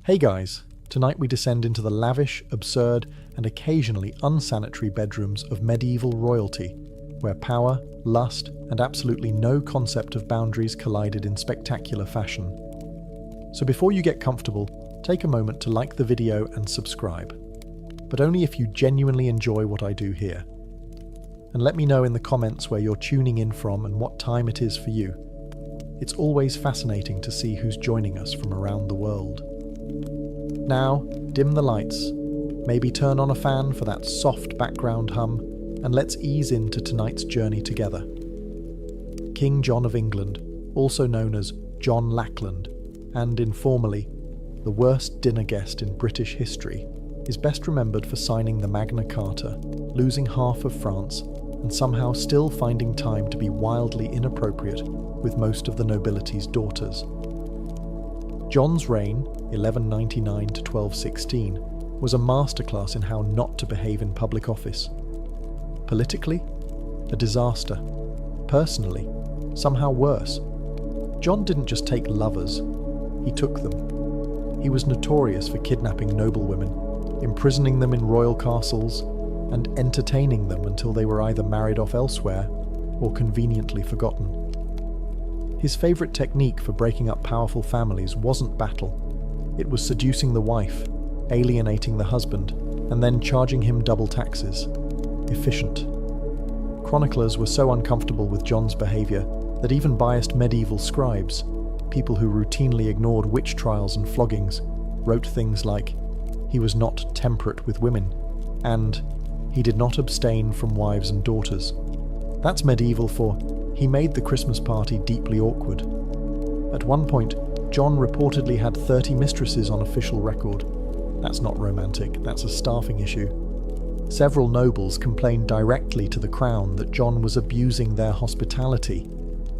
Hey guys, tonight we descend into the lavish, absurd, and occasionally unsanitary bedrooms of medieval royalty, where power, lust, and absolutely no concept of boundaries collided in spectacular fashion. So before you get comfortable, take a moment to like the video and subscribe, but only if you genuinely enjoy what I do here. And let me know in the comments where you're tuning in from and what time it is for you. It's always fascinating to see who's joining us from around the world. Now, dim the lights, maybe turn on a fan for that soft background hum, and let's ease into tonight's journey together. King John of England, also known as John Lackland, and informally, the worst dinner guest in British history, is best remembered for signing the Magna Carta, losing half of France, and somehow still finding time to be wildly inappropriate with most of the nobility's daughters. John's reign, 1199 to 1216, was a masterclass in how not to behave in public office. Politically, a disaster. Personally, somehow worse. John didn't just take lovers, he took them. He was notorious for kidnapping noblewomen, imprisoning them in royal castles, and entertaining them until they were either married off elsewhere or conveniently forgotten. His favourite technique for breaking up powerful families wasn't battle. It was seducing the wife, alienating the husband, and then charging him double taxes. Efficient. Chroniclers were so uncomfortable with John's behaviour that even biased medieval scribes, people who routinely ignored witch trials and floggings, wrote things like, "He was not temperate with women," and "He did not abstain from wives and daughters." That's medieval for, he made the Christmas party deeply awkward. At one point, John reportedly had 30 mistresses on official record. That's not romantic, that's a staffing issue. Several nobles complained directly to the crown that John was abusing their hospitality,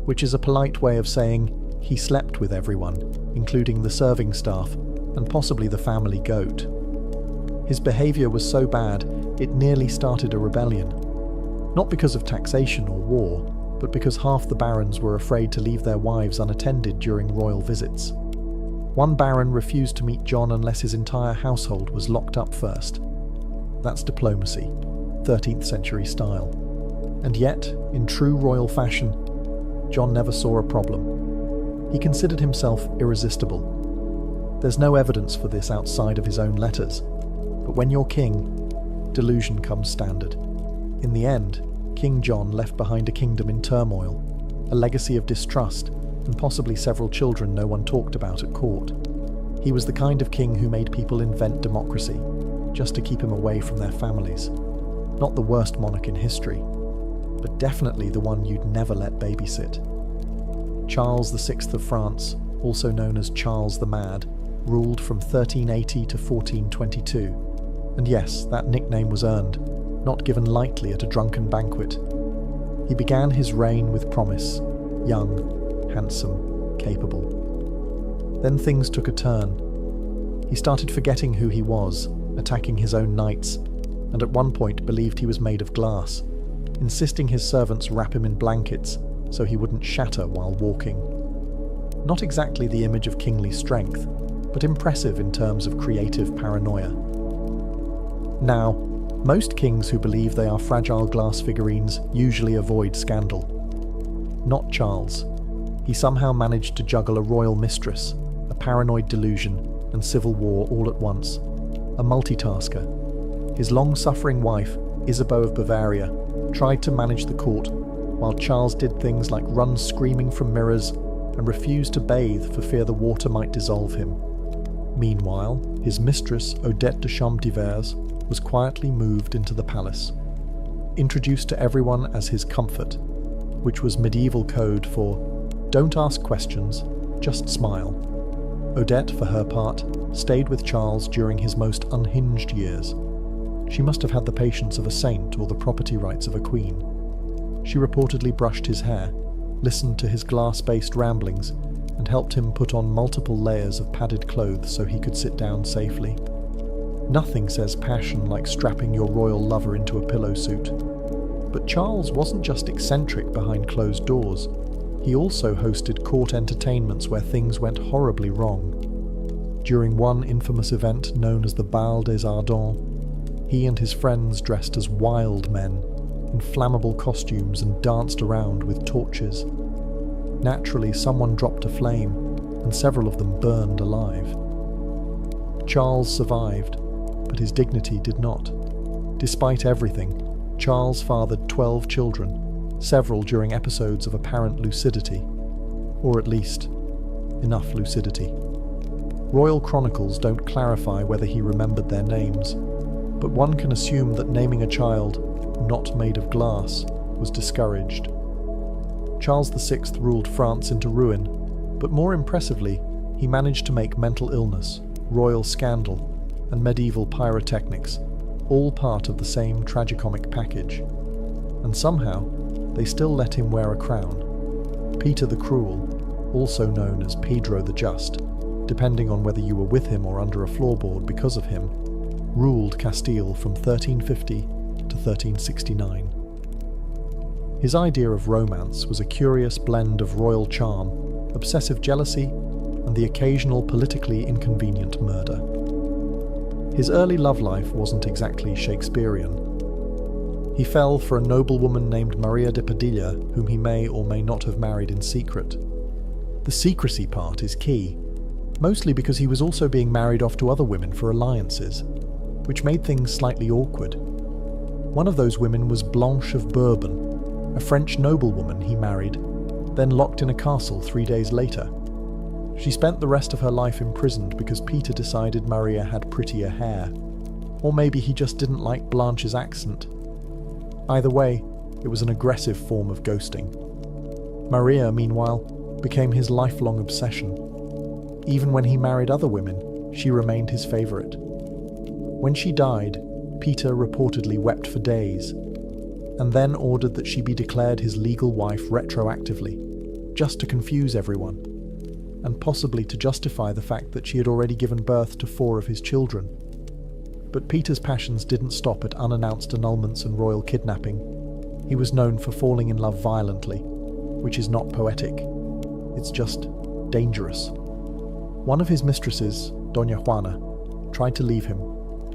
which is a polite way of saying he slept with everyone, including the serving staff, and possibly the family goat. His behaviour was so bad, it nearly started a rebellion. Not because of taxation or war, but because half the barons were afraid to leave their wives unattended during royal visits. One baron refused to meet John unless his entire household was locked up first. That's diplomacy, 13th century style. And yet, in true royal fashion, John never saw a problem. He considered himself irresistible. There's no evidence for this outside of his own letters, but when you're king, delusion comes standard. In the end, King John left behind a kingdom in turmoil, a legacy of distrust, and possibly several children no one talked about at court. He was the kind of king who made people invent democracy, just to keep him away from their families. Not the worst monarch in history, but definitely the one you'd never let babysit. Charles VI of France, also known as Charles the Mad, ruled from 1380 to 1422. And yes, that nickname was earned, not given lightly at a drunken banquet. He began his reign with promise, young, handsome, capable. Then things took a turn. He started forgetting who he was, attacking his own knights, and at one point believed he was made of glass, insisting his servants wrap him in blankets so he wouldn't shatter while walking. Not exactly the image of kingly strength, but impressive in terms of creative paranoia. Now, most kings who believe they are fragile glass figurines usually avoid scandal. Not Charles. He somehow managed to juggle a royal mistress, a paranoid delusion, and civil war all at once. A multitasker. His long-suffering wife, Isabeau of Bavaria, tried to manage the court, while Charles did things like run screaming from mirrors and refuse to bathe for fear the water might dissolve him. Meanwhile, his mistress, Odette de Champdivers, was quietly moved into the palace, introduced to everyone as his comfort, which was medieval code for don't ask questions, just smile. Odette, for her part, stayed with Charles during his most unhinged years. She must have had the patience of a saint or the property rights of a queen. She reportedly brushed his hair, listened to his glass-based ramblings, and helped him put on multiple layers of padded clothes so he could sit down safely. Nothing says passion like strapping your royal lover into a pillow suit. But Charles wasn't just eccentric behind closed doors. He also hosted court entertainments where things went horribly wrong. During one infamous event known as the Bal des Ardents, he and his friends dressed as wild men in flammable costumes and danced around with torches. Naturally, someone dropped a flame, and several of them burned alive. Charles survived, but his dignity did not. Despite everything, Charles fathered 12 children, several during episodes of apparent lucidity, or at least, enough lucidity. Royal chronicles don't clarify whether he remembered their names, but one can assume that naming a child not made of glass was discouraged. Charles VI ruled France into ruin, but more impressively, he managed to make mental illness, royal scandal, and medieval pyrotechnics all part of the same tragicomic package. And somehow, they still let him wear a crown. Peter the Cruel, also known as Pedro the Just, depending on whether you were with him or under a floorboard because of him, ruled Castile from 1350 to 1369. His idea of romance was a curious blend of royal charm, obsessive jealousy, and the occasional politically inconvenient murder. His early love life wasn't exactly Shakespearean. He fell for a noblewoman named Maria de Padilla, whom he may or may not have married in secret. The secrecy part is key, mostly because he was also being married off to other women for alliances, which made things slightly awkward. One of those women was Blanche of Bourbon, a French noblewoman he married, then locked in a castle 3 days later. She spent the rest of her life imprisoned because Peter decided Maria had prettier hair. Or maybe he just didn't like Blanche's accent. Either way, it was an aggressive form of ghosting. Maria, meanwhile, became his lifelong obsession. Even when he married other women, she remained his favourite. When she died, Peter reportedly wept for days, and then ordered that she be declared his legal wife retroactively, just to confuse everyone, and possibly to justify the fact that she had already given birth to 4 of his children. But Peter's passions didn't stop at unannounced annulments and royal kidnapping. He was known for falling in love violently, which is not poetic. It's just dangerous. One of his mistresses, Doña Juana, tried to leave him.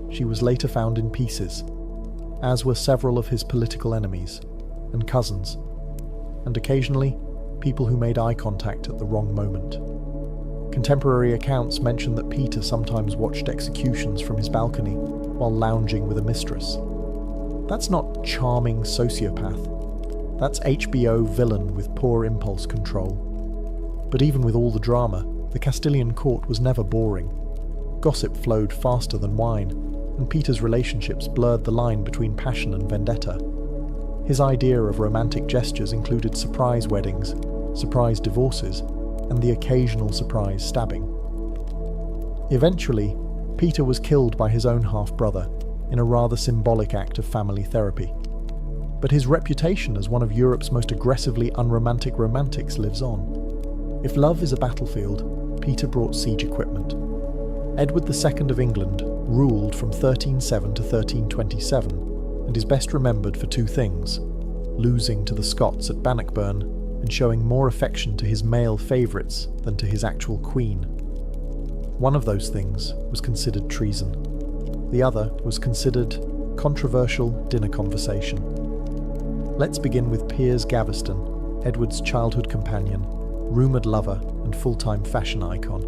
She was later found in pieces, as were several of his political enemies and cousins, and occasionally people who made eye contact at the wrong moment. Contemporary accounts mention that Peter sometimes watched executions from his balcony while lounging with a mistress. That's not charming sociopath. That's HBO villain with poor impulse control. But even with all the drama, the Castilian court was never boring. Gossip flowed faster than wine, and Peter's relationships blurred the line between passion and vendetta. His idea of romantic gestures included surprise weddings, surprise divorces, and the occasional surprise stabbing. Eventually, Peter was killed by his own half-brother in a rather symbolic act of family therapy. But his reputation as one of Europe's most aggressively unromantic romantics lives on. If love is a battlefield, Peter brought siege equipment. Edward II of England ruled from 1307 to 1327, and is best remembered for 2 things: losing to the Scots at Bannockburn and showing more affection to his male favourites than to his actual queen. One of those things was considered treason. The other was considered controversial dinner conversation. Let's begin with Piers Gaveston, Edward's childhood companion, rumoured lover and full-time fashion icon.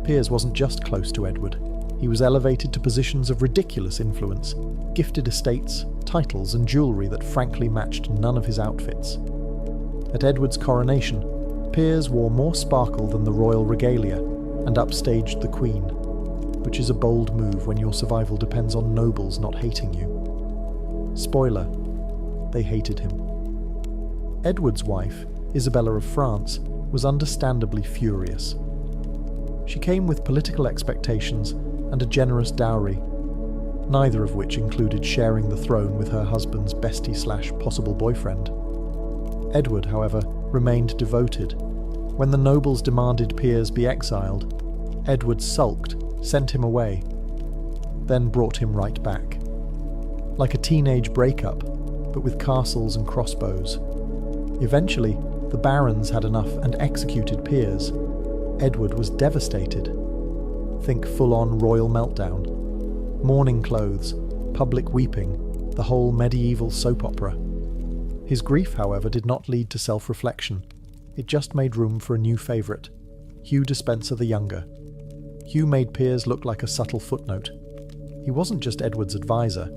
Piers wasn't just close to Edward. He was elevated to positions of ridiculous influence, gifted estates, titles and jewellery that frankly matched none of his outfits. At Edward's coronation, Piers wore more sparkle than the royal regalia and upstaged the Queen, which is a bold move when your survival depends on nobles not hating you. Spoiler, they hated him. Edward's wife, Isabella of France, was understandably furious. She came with political expectations and a generous dowry, neither of which included sharing the throne with her husband's bestie/possible boyfriend. Edward, however, remained devoted. When the nobles demanded Piers be exiled, Edward sulked, sent him away, then brought him right back. Like a teenage breakup, but with castles and crossbows. Eventually, the barons had enough and executed Piers. Edward was devastated. Think full-on royal meltdown. Mourning clothes, public weeping, the whole medieval soap opera. His grief, however, did not lead to self-reflection. It just made room for a new favourite, Hugh Despenser the Younger. Hugh made Piers look like a subtle footnote. He wasn't just Edward's advisor,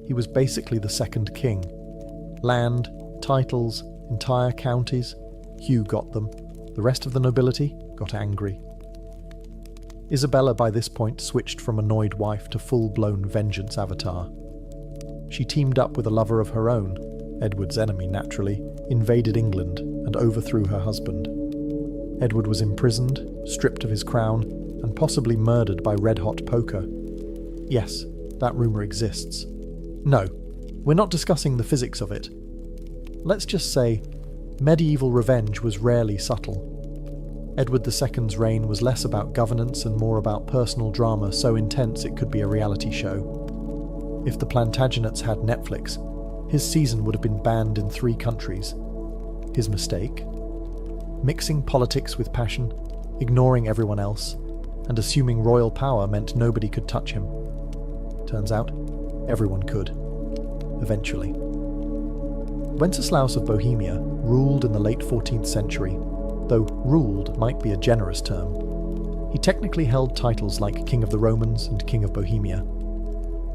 he was basically the second king. Land, titles, entire counties, Hugh got them. The rest of the nobility got angry. Isabella by this point switched from annoyed wife to full-blown vengeance avatar. She teamed up with a lover of her own, Edward's enemy naturally, invaded England and overthrew her husband. Edward was imprisoned, stripped of his crown, and possibly murdered by red-hot poker. Yes, that rumour exists. No, we're not discussing the physics of it. Let's just say, medieval revenge was rarely subtle. Edward II's reign was less about governance and more about personal drama so intense it could be a reality show. If the Plantagenets had Netflix, his season would have been banned in 3 countries. His mistake? Mixing politics with passion, ignoring everyone else, and assuming royal power meant nobody could touch him. Turns out, everyone could. Eventually. Wenceslaus of Bohemia ruled in the late 14th century, though ruled might be a generous term. He technically held titles like King of the Romans and King of Bohemia,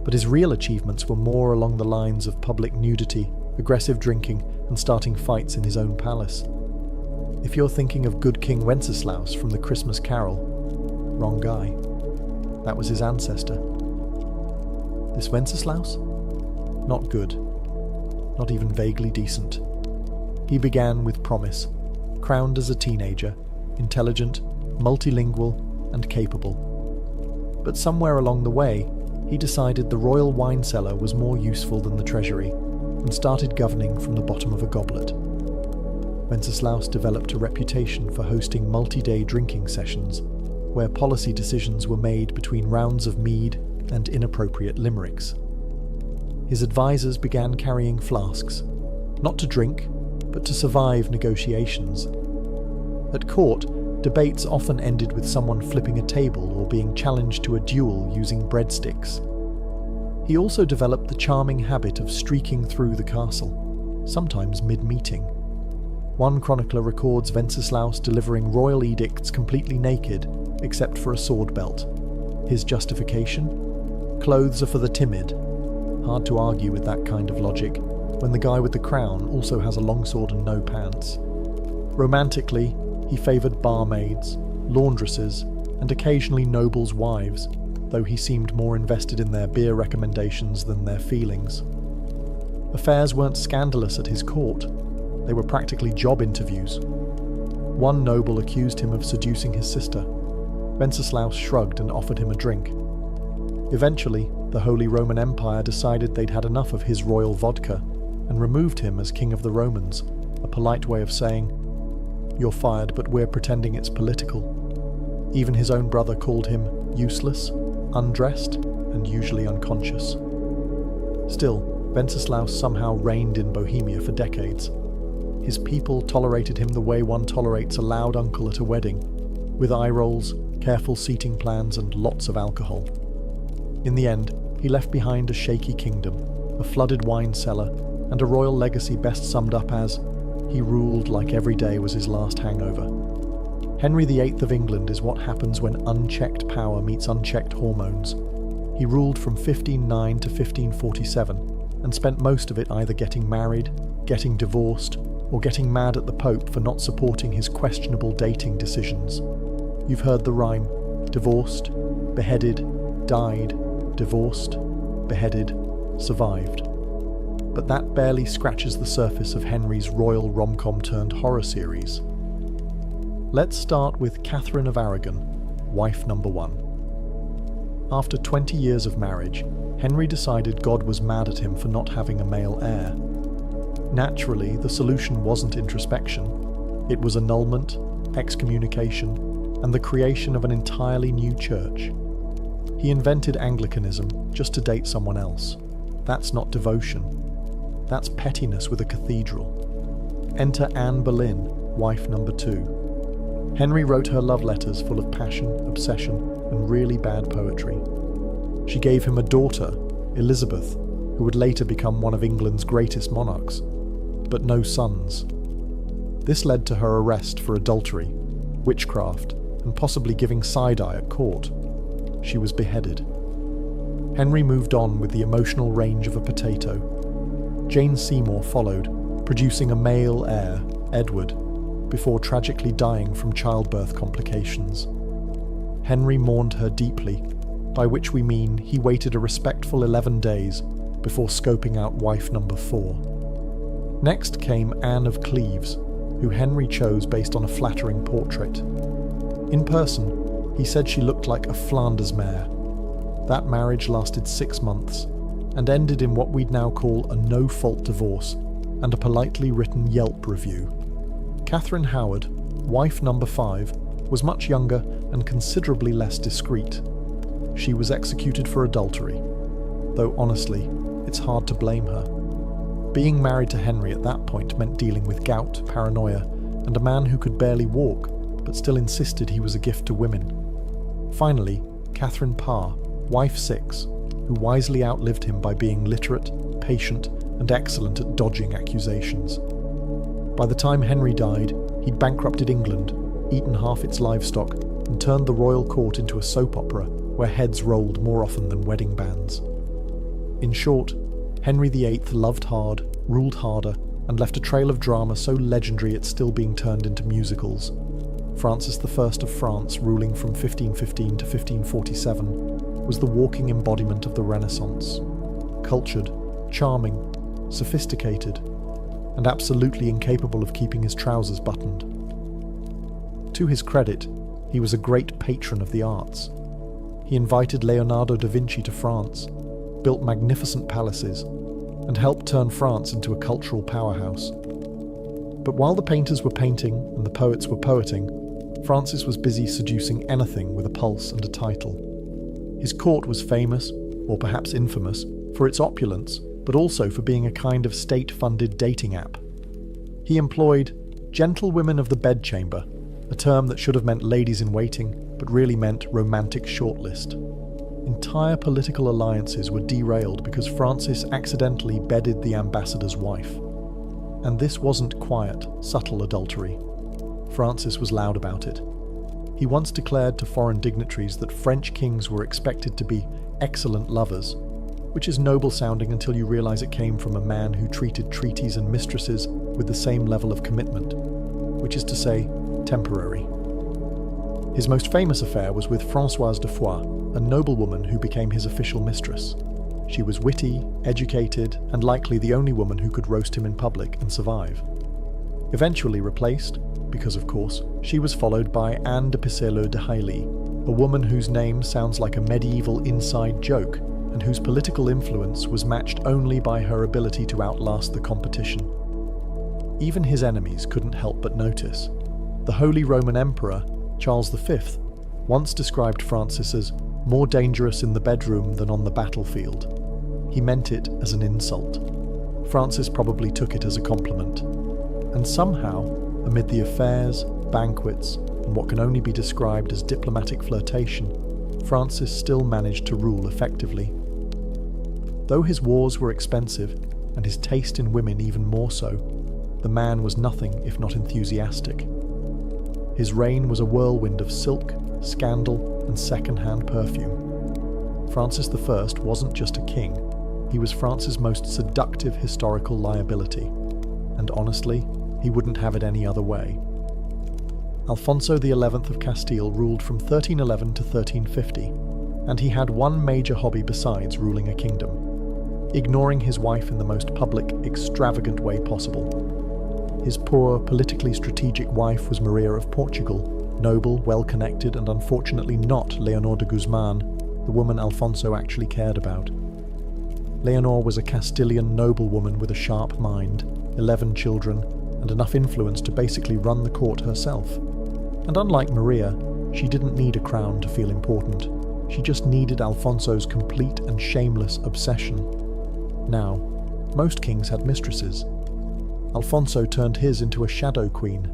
but his real achievements were more along the lines of public nudity, aggressive drinking, and starting fights in his own palace. If you're thinking of Good King Wenceslaus from the Christmas Carol, wrong guy. That was his ancestor. This Wenceslaus? Not good. Not even vaguely decent. He began with promise, crowned as a teenager, intelligent, multilingual, and capable. But somewhere along the way, he decided the royal wine cellar was more useful than the treasury, and started governing from the bottom of a goblet. Wenceslaus developed a reputation for hosting multi-day drinking sessions, where policy decisions were made between rounds of mead and inappropriate limericks. His advisors began carrying flasks, not to drink, but to survive negotiations. At court, debates often ended with someone flipping a table or being challenged to a duel using breadsticks. He also developed the charming habit of streaking through the castle, sometimes mid-meeting. One chronicler records Wenceslaus delivering royal edicts completely naked, except for a sword belt. His justification? Clothes are for the timid. Hard to argue with that kind of logic, when the guy with the crown also has a longsword and no pants. Romantically, he favoured barmaids, laundresses, and occasionally nobles' wives, though he seemed more invested in their beer recommendations than their feelings. Affairs weren't scandalous at his court. They were practically job interviews. One noble accused him of seducing his sister. Wenceslaus shrugged and offered him a drink. Eventually, the Holy Roman Empire decided they'd had enough of his royal vodka and removed him as King of the Romans, a polite way of saying, "You're fired, but we're pretending it's political." Even his own brother called him useless, undressed, and usually unconscious. Still, Wenceslaus somehow reigned in Bohemia for decades. His people tolerated him the way one tolerates a loud uncle at a wedding, with eye rolls, careful seating plans, and lots of alcohol. In the end, he left behind a shaky kingdom, a flooded wine cellar, and a royal legacy best summed up as, he ruled like every day was his last hangover. Henry VIII of England is what happens when unchecked power meets unchecked hormones. He ruled from 1509 to 1547, and spent most of it either getting married, getting divorced, or getting mad at the Pope for not supporting his questionable dating decisions. You've heard the rhyme, divorced, beheaded, died, divorced, beheaded, survived. But that barely scratches the surface of Henry's royal rom-com turned horror series. Let's start with Catherine of Aragon, wife number 1. After 20 years of marriage, Henry decided God was mad at him for not having a male heir. Naturally, the solution wasn't introspection. It was annulment, excommunication, and the creation of an entirely new church. He invented Anglicanism just to date someone else. That's not devotion. That's pettiness with a cathedral. Enter Anne Boleyn, wife number 2. Henry wrote her love letters full of passion, obsession, and really bad poetry. She gave him a daughter, Elizabeth, who would later become one of England's greatest monarchs, but no sons. This led to her arrest for adultery, witchcraft, and possibly giving side-eye at court. She was beheaded. Henry moved on with the emotional range of a potato. Jane Seymour followed, producing a male heir, Edward, before tragically dying from childbirth complications. Henry mourned her deeply, by which we mean he waited a respectful 11 days before scoping out wife number 4. Next came Anne of Cleves, who Henry chose based on a flattering portrait. In person, he said she looked like a Flanders mare. That marriage lasted 6 months, and ended in what we'd now call a no-fault divorce and a politely written Yelp review. Catherine Howard, wife number 5, was much younger and considerably less discreet. She was executed for adultery, though honestly, it's hard to blame her. Being married to Henry at that point meant dealing with gout, paranoia, and a man who could barely walk, but still insisted he was a gift to women. Finally, Catherine Parr, wife 6, who wisely outlived him by being literate, patient, and excellent at dodging accusations. By the time Henry died, he'd bankrupted England, eaten half its livestock, and turned the royal court into a soap opera where heads rolled more often than wedding bands. In short, Henry VIII loved hard, ruled harder, and left a trail of drama so legendary it's still being turned into musicals. Francis I of France, ruling from 1515 to 1547, was the walking embodiment of the Renaissance. Cultured, charming, sophisticated, and absolutely incapable of keeping his trousers buttoned. To his credit, he was a great patron of the arts. He invited Leonardo da Vinci to France, built magnificent palaces, and helped turn France into a cultural powerhouse. But while the painters were painting and the poets were poeting, Francis was busy seducing anything with a pulse and a title. His court was famous, or perhaps infamous, for its opulence, but also for being a kind of state-funded dating app. He employed gentlewomen of the bedchamber, a term that should have meant ladies-in-waiting, but really meant romantic shortlist. Entire political alliances were derailed because Francis accidentally bedded the ambassador's wife. And this wasn't quiet, subtle adultery. Francis was loud about it. He once declared to foreign dignitaries that French kings were expected to be excellent lovers, which is noble sounding until you realize it came from a man who treated treaties and mistresses with the same level of commitment, which is to say, temporary. His most famous affair was with Françoise de Foix, a noblewoman who became his official mistress. She was witty, educated, and likely the only woman who could roast him in public and survive. Eventually replaced, because of course, she was followed by Anne de Pisseleu de Hailly, a woman whose name sounds like a medieval inside joke, and whose political influence was matched only by her ability to outlast the competition. Even his enemies couldn't help but notice. The Holy Roman Emperor, Charles V, once described Francis as more dangerous in the bedroom than on the battlefield. He meant it as an insult. Francis probably took it as a compliment. And somehow, amid the affairs, banquets, and what can only be described as diplomatic flirtation, Francis still managed to rule effectively. Though his wars were expensive, and his taste in women even more so, the man was nothing if not enthusiastic. His reign was a whirlwind of silk, scandal, and second-hand perfume. Francis I wasn't just a king, he was France's most seductive historical liability, and honestly, he wouldn't have it any other way. Alfonso XI of Castile ruled from 1311 to 1350, and he had one major hobby besides ruling a kingdom: ignoring his wife in the most public, extravagant way possible. His poor, politically strategic wife was Maria of Portugal, noble, well-connected, and unfortunately not Leonor de Guzman, the woman Alfonso actually cared about. Leonor was a Castilian noblewoman with a sharp mind, 11 children, and enough influence to basically run the court herself. And unlike Maria, she didn't need a crown to feel important. She just needed Alfonso's complete and shameless obsession. Now, most kings had mistresses. Alfonso turned his into a shadow queen.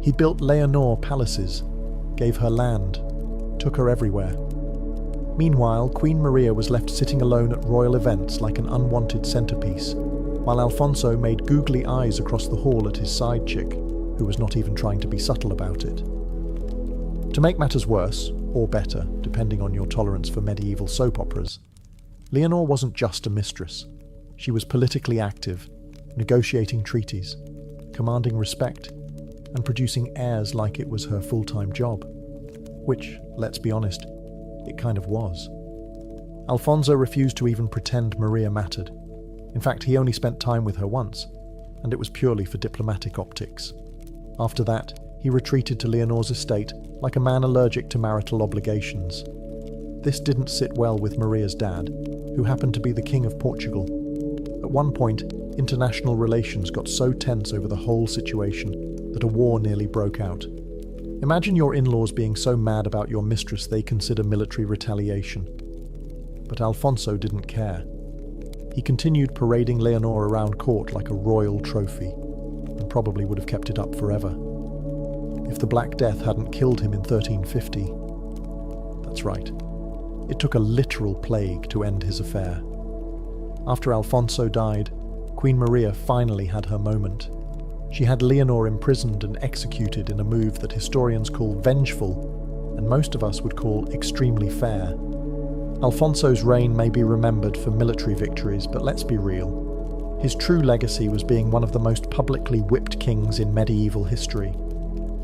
He built Leonor palaces, gave her land, took her everywhere. Meanwhile, Queen Maria was left sitting alone at royal events like an unwanted centerpiece, while Alfonso made googly eyes across the hall at his side chick, who was not even trying to be subtle about it. To make matters worse, or better, depending on your tolerance for medieval soap operas, Leonor wasn't just a mistress. She was politically active, negotiating treaties, commanding respect, and producing heirs like it was her full-time job. Which, let's be honest, it kind of was. Alfonso refused to even pretend Maria mattered. In fact, he only spent time with her once, and it was purely for diplomatic optics. After that, he retreated to Leonor's estate like a man allergic to marital obligations. This didn't sit well with Maria's dad, who happened to be the King of Portugal. At one point, international relations got so tense over the whole situation that a war nearly broke out. Imagine your in-laws being so mad about your mistress they consider military retaliation. But Alfonso didn't care. He continued parading Leonor around court like a royal trophy, and probably would have kept it up forever. If the Black Death hadn't killed him in 1350. That's right. It took a literal plague to end his affair. After Alfonso died, Queen Maria finally had her moment. She had Leonor imprisoned and executed in a move that historians call vengeful, and most of us would call extremely fair. Alfonso's reign may be remembered for military victories, but let's be real. His true legacy was being one of the most publicly whipped kings in medieval history.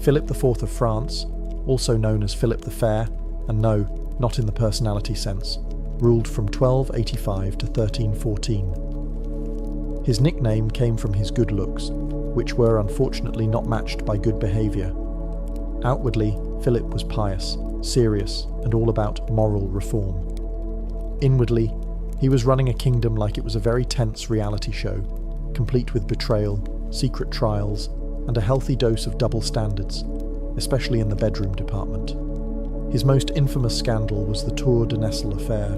Philip IV of France, also known as Philip the Fair, and no, not in the personality sense, ruled from 1285 to 1314. His nickname came from his good looks, which were unfortunately not matched by good behaviour. Outwardly, Philip was pious, serious, and all about moral reform. Inwardly, he was running a kingdom like it was a very tense reality show, complete with betrayal, secret trials, and a healthy dose of double standards, especially in the bedroom department. His most infamous scandal was the Tour de Nesle affair,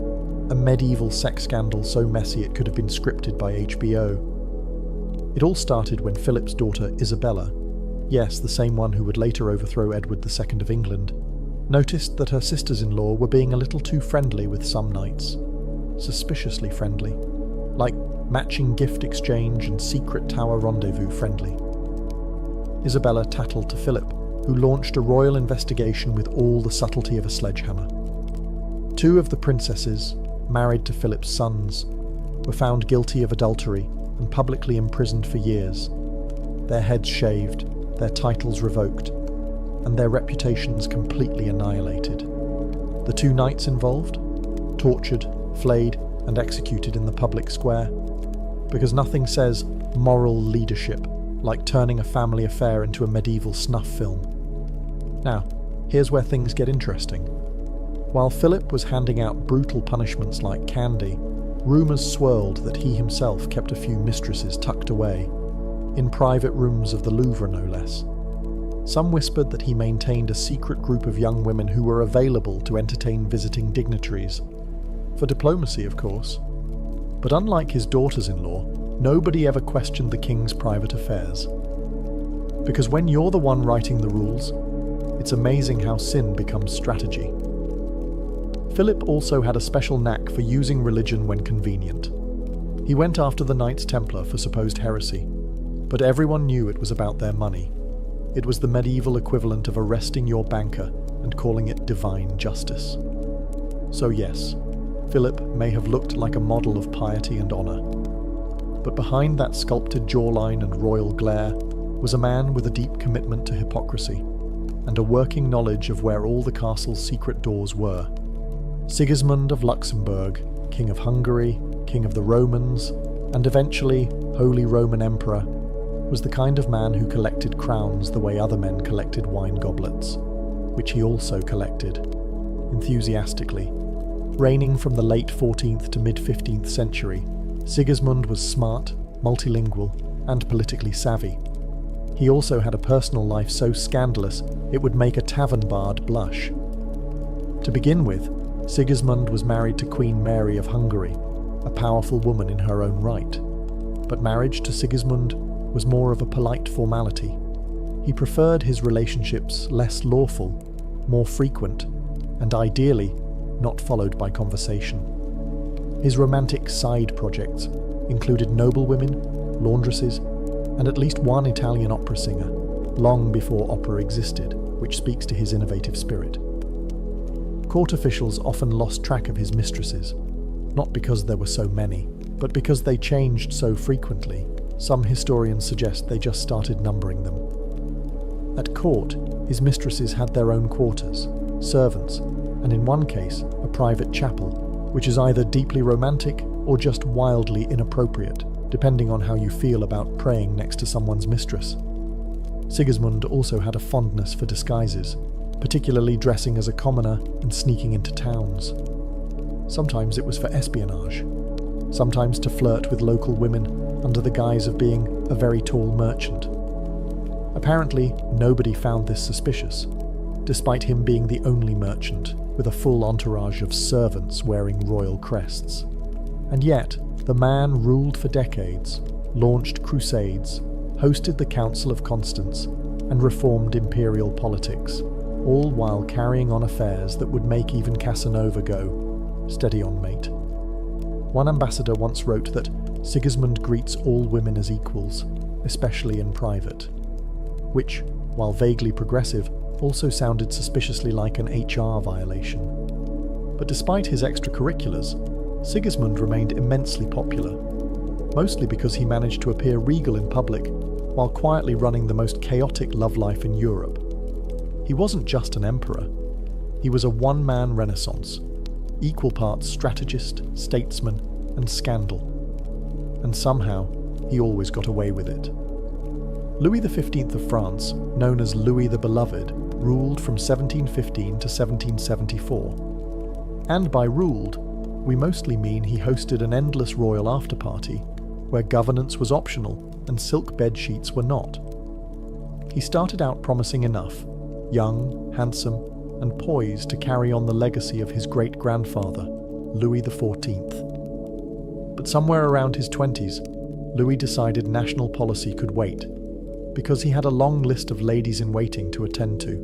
a medieval sex scandal so messy it could have been scripted by HBO. It all started when Philip's daughter Isabella, yes, the same one who would later overthrow Edward II of England, noticed that her sisters-in-law were being a little too friendly with some knights. Suspiciously friendly. Like matching gift exchange and secret tower rendezvous friendly. Isabella tattled to Philip, who launched a royal investigation with all the subtlety of a sledgehammer. 2 of the princesses, married to Philip's sons, were found guilty of adultery and publicly imprisoned for years, their heads shaved, their titles revoked, and their reputations completely annihilated. The 2 knights involved, tortured, flayed, and executed in the public square, because nothing says moral leadership like turning a family affair into a medieval snuff film. Now, here's where things get interesting. While Philip was handing out brutal punishments like candy, rumours swirled that he himself kept a few mistresses tucked away, in private rooms of the Louvre no less. Some whispered that he maintained a secret group of young women who were available to entertain visiting dignitaries. For diplomacy, of course. But unlike his daughters-in-law, nobody ever questioned the king's private affairs. Because when you're the one writing the rules, it's amazing how sin becomes strategy. Philip also had a special knack for using religion when convenient. He went after the Knights Templar for supposed heresy, but everyone knew it was about their money. It was the medieval equivalent of arresting your banker and calling it divine justice. So yes, Philip may have looked like a model of piety and honour. But behind that sculpted jawline and royal glare was a man with a deep commitment to hypocrisy, and a working knowledge of where all the castle's secret doors were. Sigismund of Luxembourg, King of Hungary, King of the Romans, and eventually Holy Roman Emperor, was the kind of man who collected crowns the way other men collected wine goblets, which he also collected, enthusiastically. Reigning from the late 14th to mid-15th century, Sigismund was smart, multilingual, and politically savvy. He also had a personal life so scandalous it would make a tavern bard blush. To begin with, Sigismund was married to Queen Mary of Hungary, a powerful woman in her own right. But marriage to Sigismund was more of a polite formality. He preferred his relationships less lawful, more frequent, and ideally, not followed by conversation. His romantic side projects included noblewomen, laundresses, and at least one Italian opera singer, long before opera existed, which speaks to his innovative spirit. Court officials often lost track of his mistresses, not because there were so many, but because they changed so frequently. Some historians suggest they just started numbering them. At court, his mistresses had their own quarters, servants, and in one case, a private chapel, which is either deeply romantic or just wildly inappropriate, depending on how you feel about praying next to someone's mistress. Sigismund also had a fondness for disguises, particularly dressing as a commoner and sneaking into towns. Sometimes it was for espionage, sometimes to flirt with local women under the guise of being a very tall merchant. Apparently, nobody found this suspicious, despite him being the only merchant with a full entourage of servants wearing royal crests. And yet, the man ruled for decades, launched crusades, hosted the Council of Constance, and reformed imperial politics, all while carrying on affairs that would make even Casanova go, "Steady on, mate." One ambassador once wrote that Sigismund greets all women as equals, especially in private, which, while vaguely progressive, also sounded suspiciously like an HR violation. But despite his extracurriculars, Sigismund remained immensely popular, mostly because he managed to appear regal in public while quietly running the most chaotic love life in Europe. He wasn't just an emperor. He was a one-man renaissance, equal parts strategist, statesman, and scandal. And somehow, he always got away with it. Louis XV of France, known as Louis the Beloved, ruled from 1715 to 1774. And by ruled, we mostly mean he hosted an endless royal after-party, where governance was optional and silk bed sheets were not. He started out promising enough, young, handsome, and poised to carry on the legacy of his great-grandfather, Louis XIV. But somewhere around his 20s, Louis decided national policy could wait, because he had a long list of ladies-in-waiting to attend to.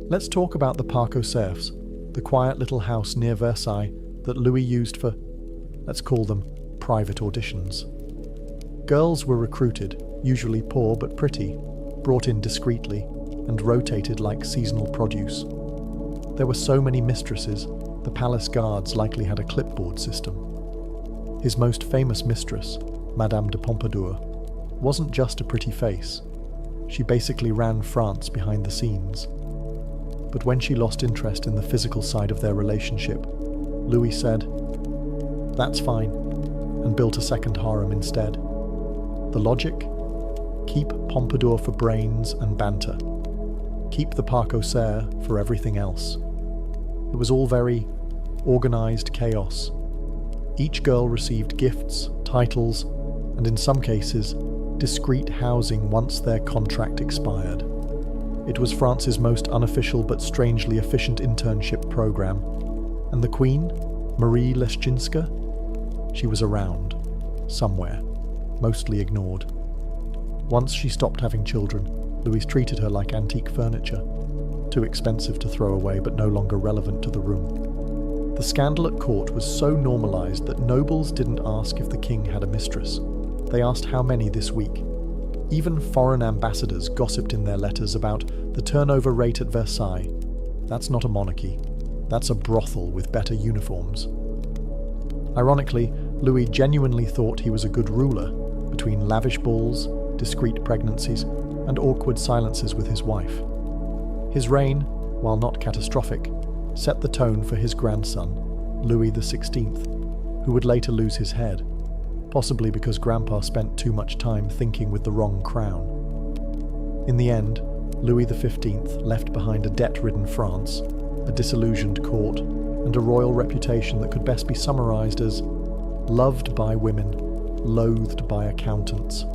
Let's talk about the Parc aux Cerfs, the quiet little house near Versailles that Louis used for, let's call them, private auditions. Girls were recruited, usually poor but pretty, brought in discreetly, and rotated like seasonal produce. There were so many mistresses, the palace guards likely had a clipboard system. His most famous mistress, Madame de Pompadour, wasn't just a pretty face. She basically ran France behind the scenes. But when she lost interest in the physical side of their relationship, Louis said, "That's fine," and built a second harem instead. The logic? Keep Pompadour for brains and banter. Keep the Parc aux Cerfs for everything else. It was all very organized chaos. Each girl received gifts, titles, and in some cases, discreet housing once their contract expired. It was France's most unofficial but strangely efficient internship program. And the Queen, Marie Leszczyńska? She was around, somewhere, mostly ignored. Once she stopped having children, Louis treated her like antique furniture, too expensive to throw away but no longer relevant to the room. The scandal at court was so normalized that nobles didn't ask if the king had a mistress. They asked how many this week. Even foreign ambassadors gossiped in their letters about the turnover rate at Versailles. That's not a monarchy. That's a brothel with better uniforms. Ironically, Louis genuinely thought he was a good ruler, between lavish balls, discreet pregnancies, and awkward silences with his wife. His reign, while not catastrophic, set the tone for his grandson, Louis XVI, who would later lose his head, possibly because Grandpa spent too much time thinking with the wrong crown. In the end, Louis XV left behind a debt-ridden France, a disillusioned court, and a royal reputation that could best be summarized as loved by women, loathed by accountants.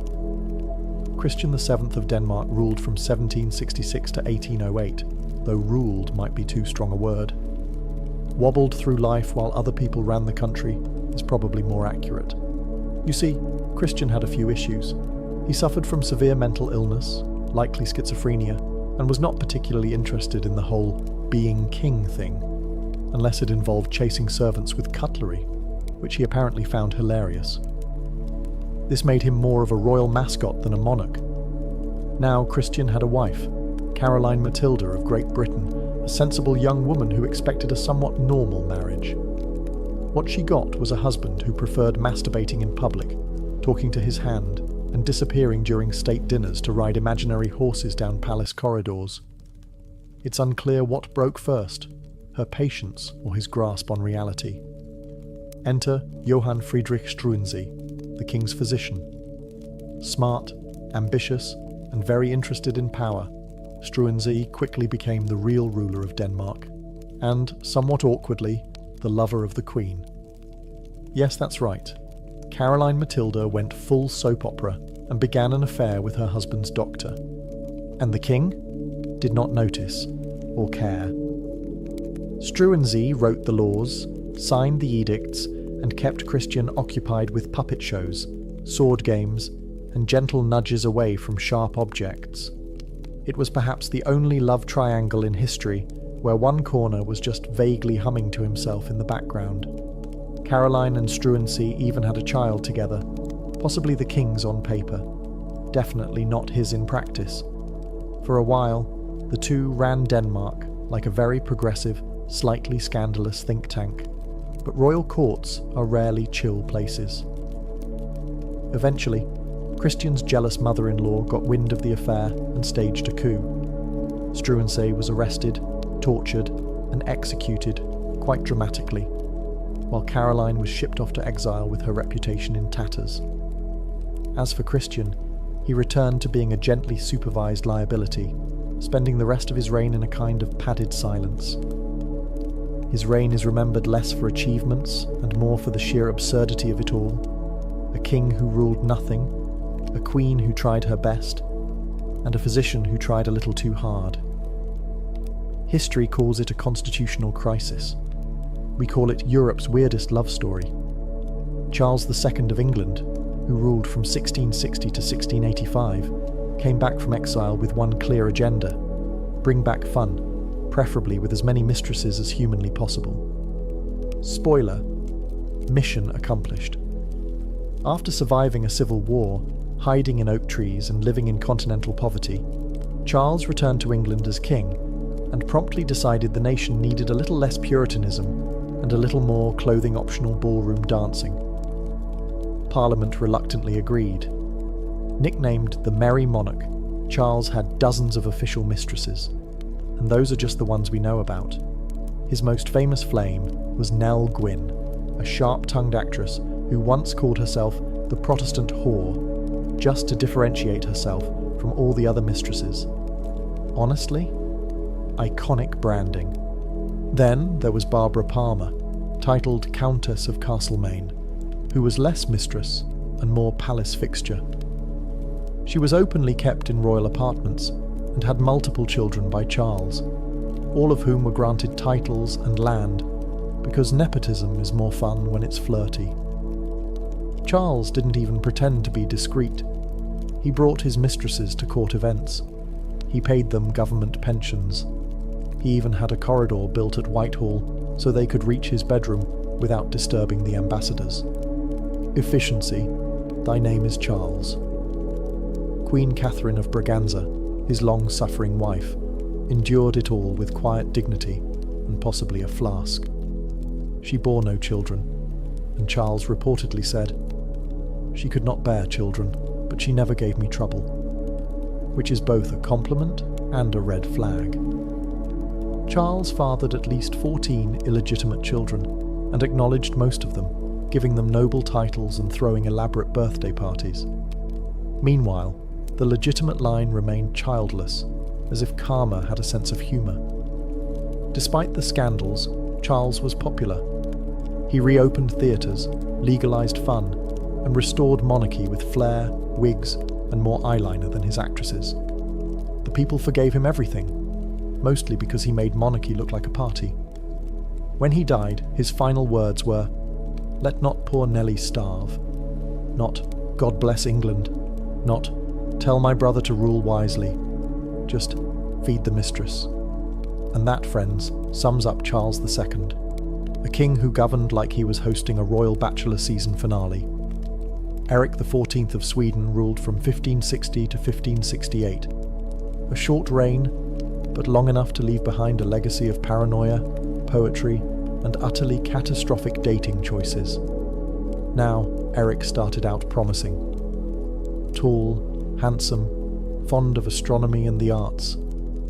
Christian VII of Denmark ruled from 1766 to 1808, though ruled might be too strong a word. Wobbled through life while other people ran the country is probably more accurate. You see, Christian had a few issues. He suffered from severe mental illness, likely schizophrenia, and was not particularly interested in the whole being king thing, unless it involved chasing servants with cutlery, which he apparently found hilarious. This made him more of a royal mascot than a monarch. Now Christian had a wife, Caroline Matilda of Great Britain, a sensible young woman who expected a somewhat normal marriage. What she got was a husband who preferred masturbating in public, talking to his hand, and disappearing during state dinners to ride imaginary horses down palace corridors. It's unclear what broke first, her patience or his grasp on reality. Enter Johann Friedrich Struensee, the king's physician. Smart, ambitious, and very interested in power, Struensee quickly became the real ruler of Denmark, and, somewhat awkwardly, the lover of the queen. Yes, that's right. Caroline Matilda went full soap opera and began an affair with her husband's doctor. And the king did not notice or care. Struensee wrote the laws, signed the edicts, and kept Christian occupied with puppet shows, sword games, and gentle nudges away from sharp objects. It was perhaps the only love triangle in history where one corner was just vaguely humming to himself in the background. Caroline and Struensee even had a child together, possibly the king's on paper, definitely not his in practice. For a while, the two ran Denmark like a very progressive, slightly scandalous think tank, but royal courts are rarely chill places. Eventually, Christian's jealous mother-in-law got wind of the affair and staged a coup. Struensee was arrested, tortured, and executed, quite dramatically, while Caroline was shipped off to exile with her reputation in tatters. As for Christian, he returned to being a gently supervised liability, spending the rest of his reign in a kind of padded silence. His reign is remembered less for achievements and more for the sheer absurdity of it all. A king who ruled nothing, a queen who tried her best, and a physician who tried a little too hard. History calls it a constitutional crisis. We call it Europe's weirdest love story. Charles II of England, who ruled from 1660 to 1685, came back from exile with one clear agenda: bring back fun, preferably with as many mistresses as humanly possible. Spoiler: mission accomplished. After surviving a civil war, hiding in oak trees and living in continental poverty, Charles returned to England as king, and promptly decided the nation needed a little less puritanism and a little more clothing-optional ballroom dancing. Parliament reluctantly agreed. Nicknamed the Merry Monarch, Charles had dozens of official mistresses, and those are just the ones we know about. His most famous flame was Nell Gwyn, a sharp-tongued actress who once called herself the Protestant whore, just to differentiate herself from all the other mistresses. Honestly, iconic branding. Then there was Barbara Palmer, titled Countess of Castlemaine, who was less mistress and more palace fixture. She was openly kept in royal apartments and had multiple children by Charles, all of whom were granted titles and land, because nepotism is more fun when it's flirty. Charles didn't even pretend to be discreet. He brought his mistresses to court events. He paid them government pensions. He even had a corridor built at Whitehall so they could reach his bedroom without disturbing the ambassadors. Efficiency. Thy name is Charles. Queen Catherine of Braganza, his long-suffering wife, endured it all with quiet dignity and possibly a flask. She bore no children, and Charles reportedly said, "She could not bear children, but she never gave me trouble," which is both a compliment and a red flag. Charles fathered at least 14 illegitimate children, and acknowledged most of them, giving them noble titles and throwing elaborate birthday parties. Meanwhile, the legitimate line remained childless, as if karma had a sense of humour. Despite the scandals, Charles was popular. He reopened theatres, legalised fun, and restored monarchy with flair, wigs, and more eyeliner than his actresses. The people forgave him everything, mostly because he made monarchy look like a party. When he died, his final words were, "Let not poor Nelly starve," not "God bless England," not "Tell my brother to rule wisely," just "Feed the mistress." And that, friends, sums up Charles II, a king who governed like he was hosting a royal bachelor season finale. Eric XIV of Sweden ruled from 1560 to 1568. A short reign, but long enough to leave behind a legacy of paranoia, poetry, and utterly catastrophic dating choices. Now, Eric started out promising. Tall, handsome, fond of astronomy and the arts,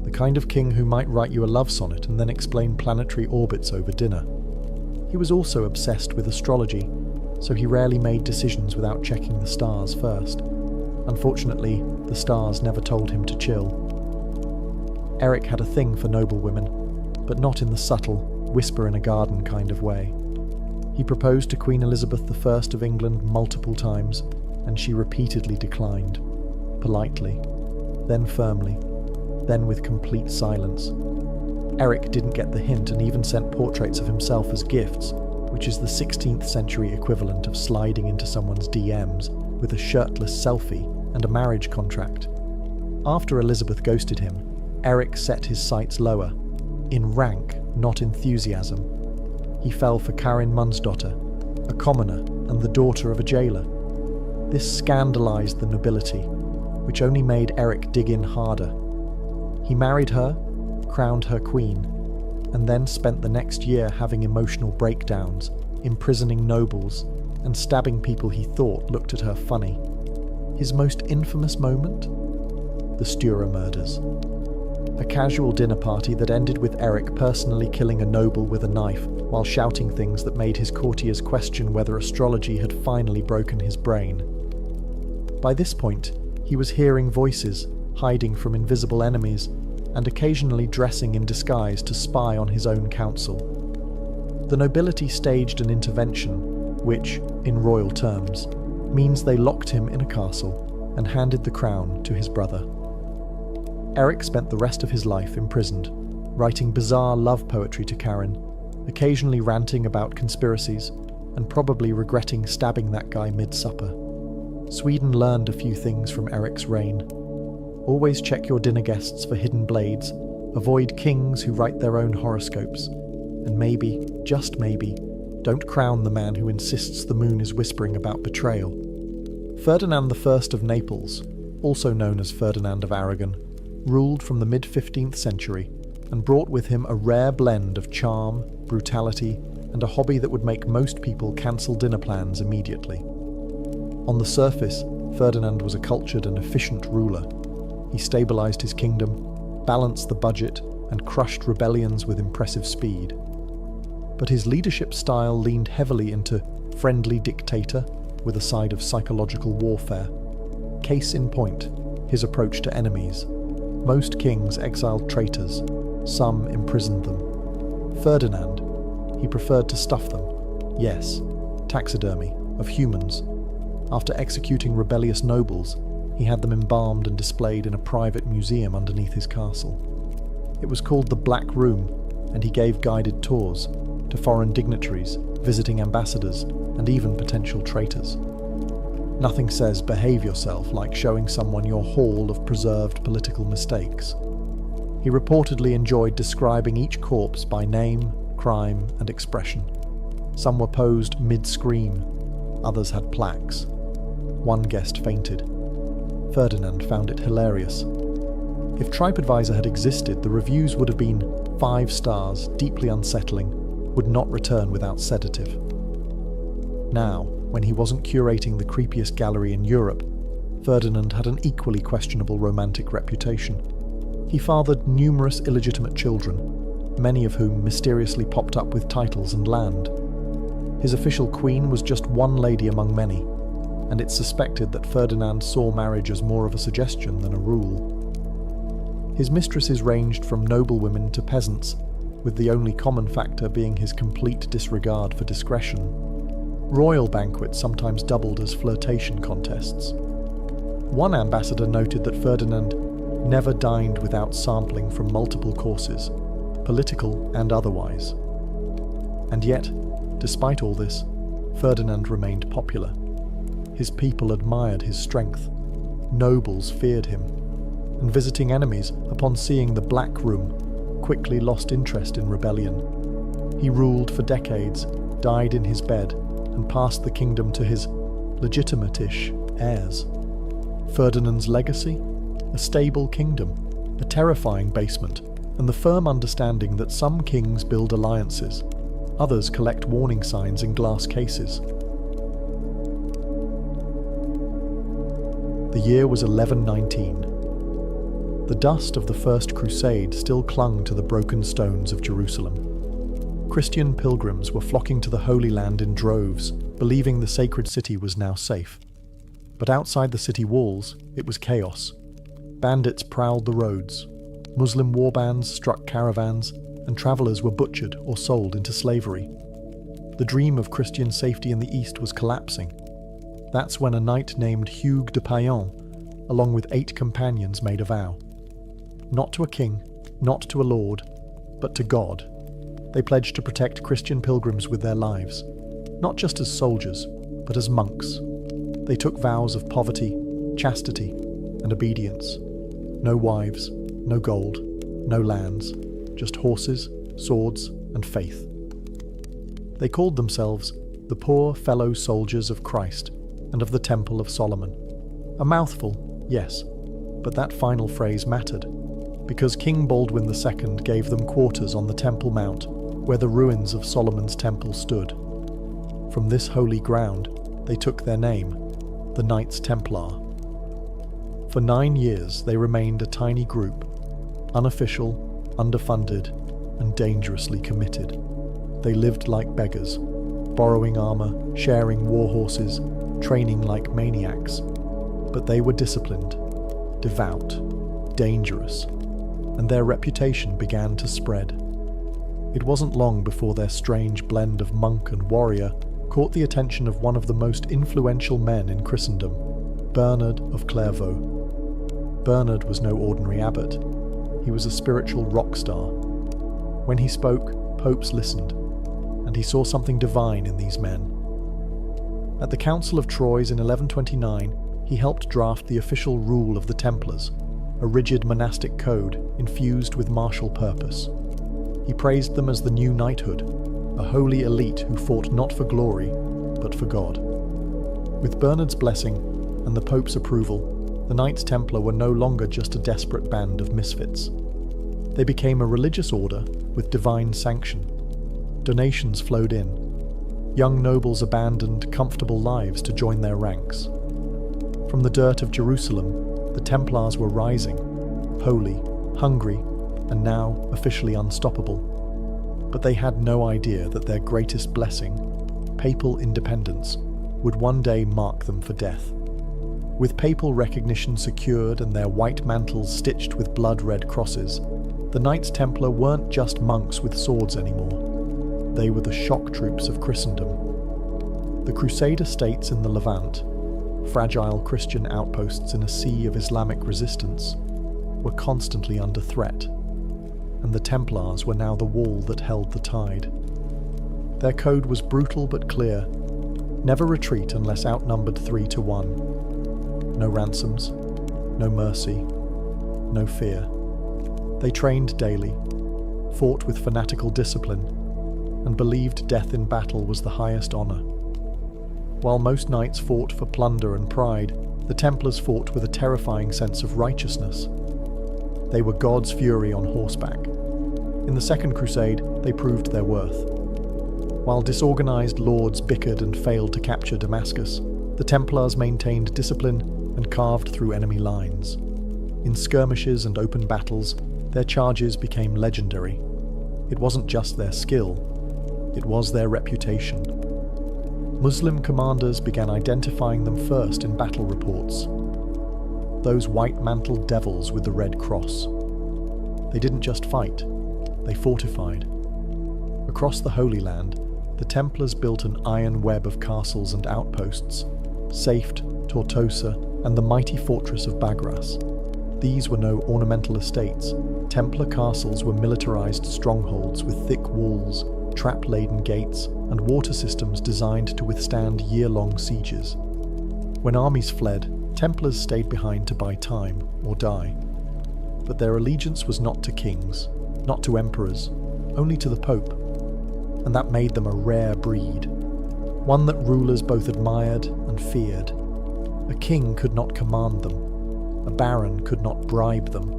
the kind of king who might write you a love sonnet and then explain planetary orbits over dinner. He was also obsessed with astrology, so he rarely made decisions without checking the stars first. Unfortunately, the stars never told him to chill. Eric had a thing for noble women, but not in the subtle, whisper-in-a-garden kind of way. He proposed to Queen Elizabeth I of England multiple times, and she repeatedly declined, politely, then firmly, then with complete silence. Eric didn't get the hint and even sent portraits of himself as gifts, which is the 16th century equivalent of sliding into someone's DMs with a shirtless selfie and a marriage contract. After Elizabeth ghosted him, Eric set his sights lower, in rank, not enthusiasm. He fell for Karin Mundsdotter, a commoner and the daughter of a jailer. This scandalized the nobility, which only made Eric dig in harder. He married her, crowned her queen, and then spent the next year having emotional breakdowns, imprisoning nobles, and stabbing people he thought looked at her funny. His most infamous moment? The Stura murders. A casual dinner party that ended with Eric personally killing a noble with a knife while shouting things that made his courtiers question whether astrology had finally broken his brain. By this point, he was hearing voices, hiding from invisible enemies, and occasionally dressing in disguise to spy on his own council. The nobility staged an intervention, which, in royal terms, means they locked him in a castle and handed the crown to his brother. Eric spent the rest of his life imprisoned, writing bizarre love poetry to Karin, occasionally ranting about conspiracies, and probably regretting stabbing that guy mid-supper. Sweden learned a few things from Eric's reign. Always check your dinner guests for hidden blades, avoid kings who write their own horoscopes, and maybe, just maybe, don't crown the man who insists the moon is whispering about betrayal. Ferdinand I of Naples, also known as Ferdinand of Aragon, ruled from the mid-15th century and brought with him a rare blend of charm, brutality, and a hobby that would make most people cancel dinner plans immediately. On the surface, Ferdinand was a cultured and efficient ruler. He stabilized his kingdom, balanced the budget, and crushed rebellions with impressive speed. But his leadership style leaned heavily into friendly dictator with a side of psychological warfare. Case in point, his approach to enemies. Most kings exiled traitors, some imprisoned them. Ferdinand, he preferred to stuff them. Yes, taxidermy, of humans. After executing rebellious nobles, he had them embalmed and displayed in a private museum underneath his castle. It was called the Black Room, and he gave guided tours to foreign dignitaries, visiting ambassadors, and even potential traitors. Nothing says behave yourself like showing someone your haul of preserved political mistakes. He reportedly enjoyed describing each corpse by name, crime, and expression. Some were posed mid-scream, others had plaques. One guest fainted. Ferdinand found it hilarious. If TripAdvisor had existed, the reviews would have been 5 stars, deeply unsettling, would not return without sedative. Now, when he wasn't curating the creepiest gallery in Europe, Ferdinand had an equally questionable romantic reputation. He fathered numerous illegitimate children, many of whom mysteriously popped up with titles and land. His official queen was just one lady among many, and it's suspected that Ferdinand saw marriage as more of a suggestion than a rule. His mistresses ranged from noblewomen to peasants, with the only common factor being his complete disregard for discretion. Royal banquets sometimes doubled as flirtation contests. One ambassador noted that Ferdinand never dined without sampling from multiple courses, political and otherwise. And yet, despite all this, Ferdinand remained popular. His people admired his strength. Nobles feared him. And visiting enemies, upon seeing the Black Room, quickly lost interest in rebellion. He ruled for decades, died in his bed, and passed the kingdom to his legitimate-ish heirs. Ferdinand's legacy? A stable kingdom, a terrifying basement, and the firm understanding that some kings build alliances, others collect warning signs in glass cases. The year was 1119. The dust of the First Crusade still clung to the broken stones of Jerusalem. Christian pilgrims were flocking to the Holy Land in droves, believing the sacred city was now safe. But outside the city walls, it was chaos. Bandits prowled the roads, Muslim warbands struck caravans, and travelers were butchered or sold into slavery. The dream of Christian safety in the East was collapsing. That's when a knight named Hugues de Payan, along with 8 companions, made a vow. Not to a king, not to a lord, but to God. They pledged to protect Christian pilgrims with their lives, not just as soldiers, but as monks. They took vows of poverty, chastity, and obedience. No wives, no gold, no lands, just horses, swords, and faith. They called themselves the Poor Fellow Soldiers of Christ and of the Temple of Solomon. A mouthful, yes, but that final phrase mattered, because King Baldwin II gave them quarters on the Temple Mount, where the ruins of Solomon's temple stood. From this holy ground, they took their name, the Knights Templar. For 9 years, they remained a tiny group, unofficial, underfunded, and dangerously committed. They lived like beggars, borrowing armor, sharing war horses, training like maniacs. But they were disciplined, devout, dangerous, and their reputation began to spread. It wasn't long before their strange blend of monk and warrior caught the attention of one of the most influential men in Christendom, Bernard of Clairvaux. Bernard was no ordinary abbot. He was a spiritual rock star. When he spoke, popes listened, and he saw something divine in these men. At the Council of Troyes in 1129, he helped draft the official rule of the Templars, a rigid monastic code infused with martial purpose. He praised them as the new knighthood, a holy elite who fought not for glory, but for God. With Bernard's blessing and the Pope's approval, the Knights Templar were no longer just a desperate band of misfits. They became a religious order with divine sanction. Donations flowed in. Young nobles abandoned comfortable lives to join their ranks. From the dirt of Jerusalem, the Templars were rising, holy, hungry, and now officially unstoppable. But they had no idea that their greatest blessing, papal independence, would one day mark them for death. With papal recognition secured and their white mantles stitched with blood-red crosses, the Knights Templar weren't just monks with swords anymore. They were the shock troops of Christendom. The Crusader states in the Levant, fragile Christian outposts in a sea of Islamic resistance, were constantly under threat, and the Templars were now the wall that held the tide. Their code was brutal but clear: never retreat unless outnumbered 3-1. No ransoms, no mercy, no fear. They trained daily, fought with fanatical discipline, and believed death in battle was the highest honor. While most knights fought for plunder and pride, the Templars fought with a terrifying sense of righteousness. They were God's fury on horseback. In the Second Crusade, they proved their worth. While disorganized lords bickered and failed to capture Damascus, the Templars maintained discipline and carved through enemy lines. In skirmishes and open battles, their charges became legendary. It wasn't just their skill, it was their reputation. Muslim commanders began identifying them first in battle reports. Those white-mantled devils with the red cross. They didn't just fight, they fortified. Across the Holy Land, the Templars built an iron web of castles and outposts, Safed, Tortosa, and the mighty fortress of Bagras. These were no ornamental estates. Templar castles were militarized strongholds with thick walls, trap-laden gates, and water systems designed to withstand year-long sieges. When armies fled, Templars stayed behind to buy time or die. But their allegiance was not to kings. not to emperors, only to the Pope. And that made them a rare breed, one that rulers both admired and feared. A king could not command them, a baron could not bribe them.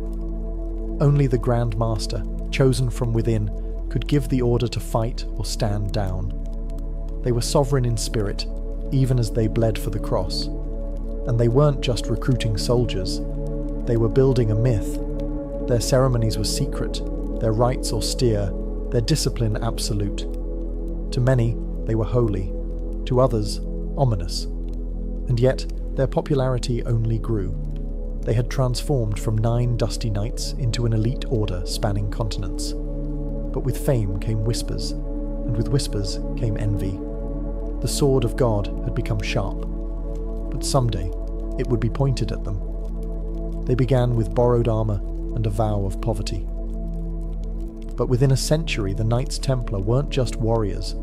Only the Grand Master, chosen from within, could give the order to fight or stand down. They were sovereign in spirit, even as they bled for the cross. And they weren't just recruiting soldiers, they were building a myth. Their ceremonies were secret, their rites austere, their discipline absolute. To many, they were holy, to others, ominous. And yet, their popularity only grew. They had transformed from 9 dusty knights into an elite order spanning continents. But with fame came whispers, and with whispers came envy. The sword of God had become sharp, but someday it would be pointed at them. They began with borrowed armor and a vow of poverty. But within a century, the Knights Templar weren't just warriors.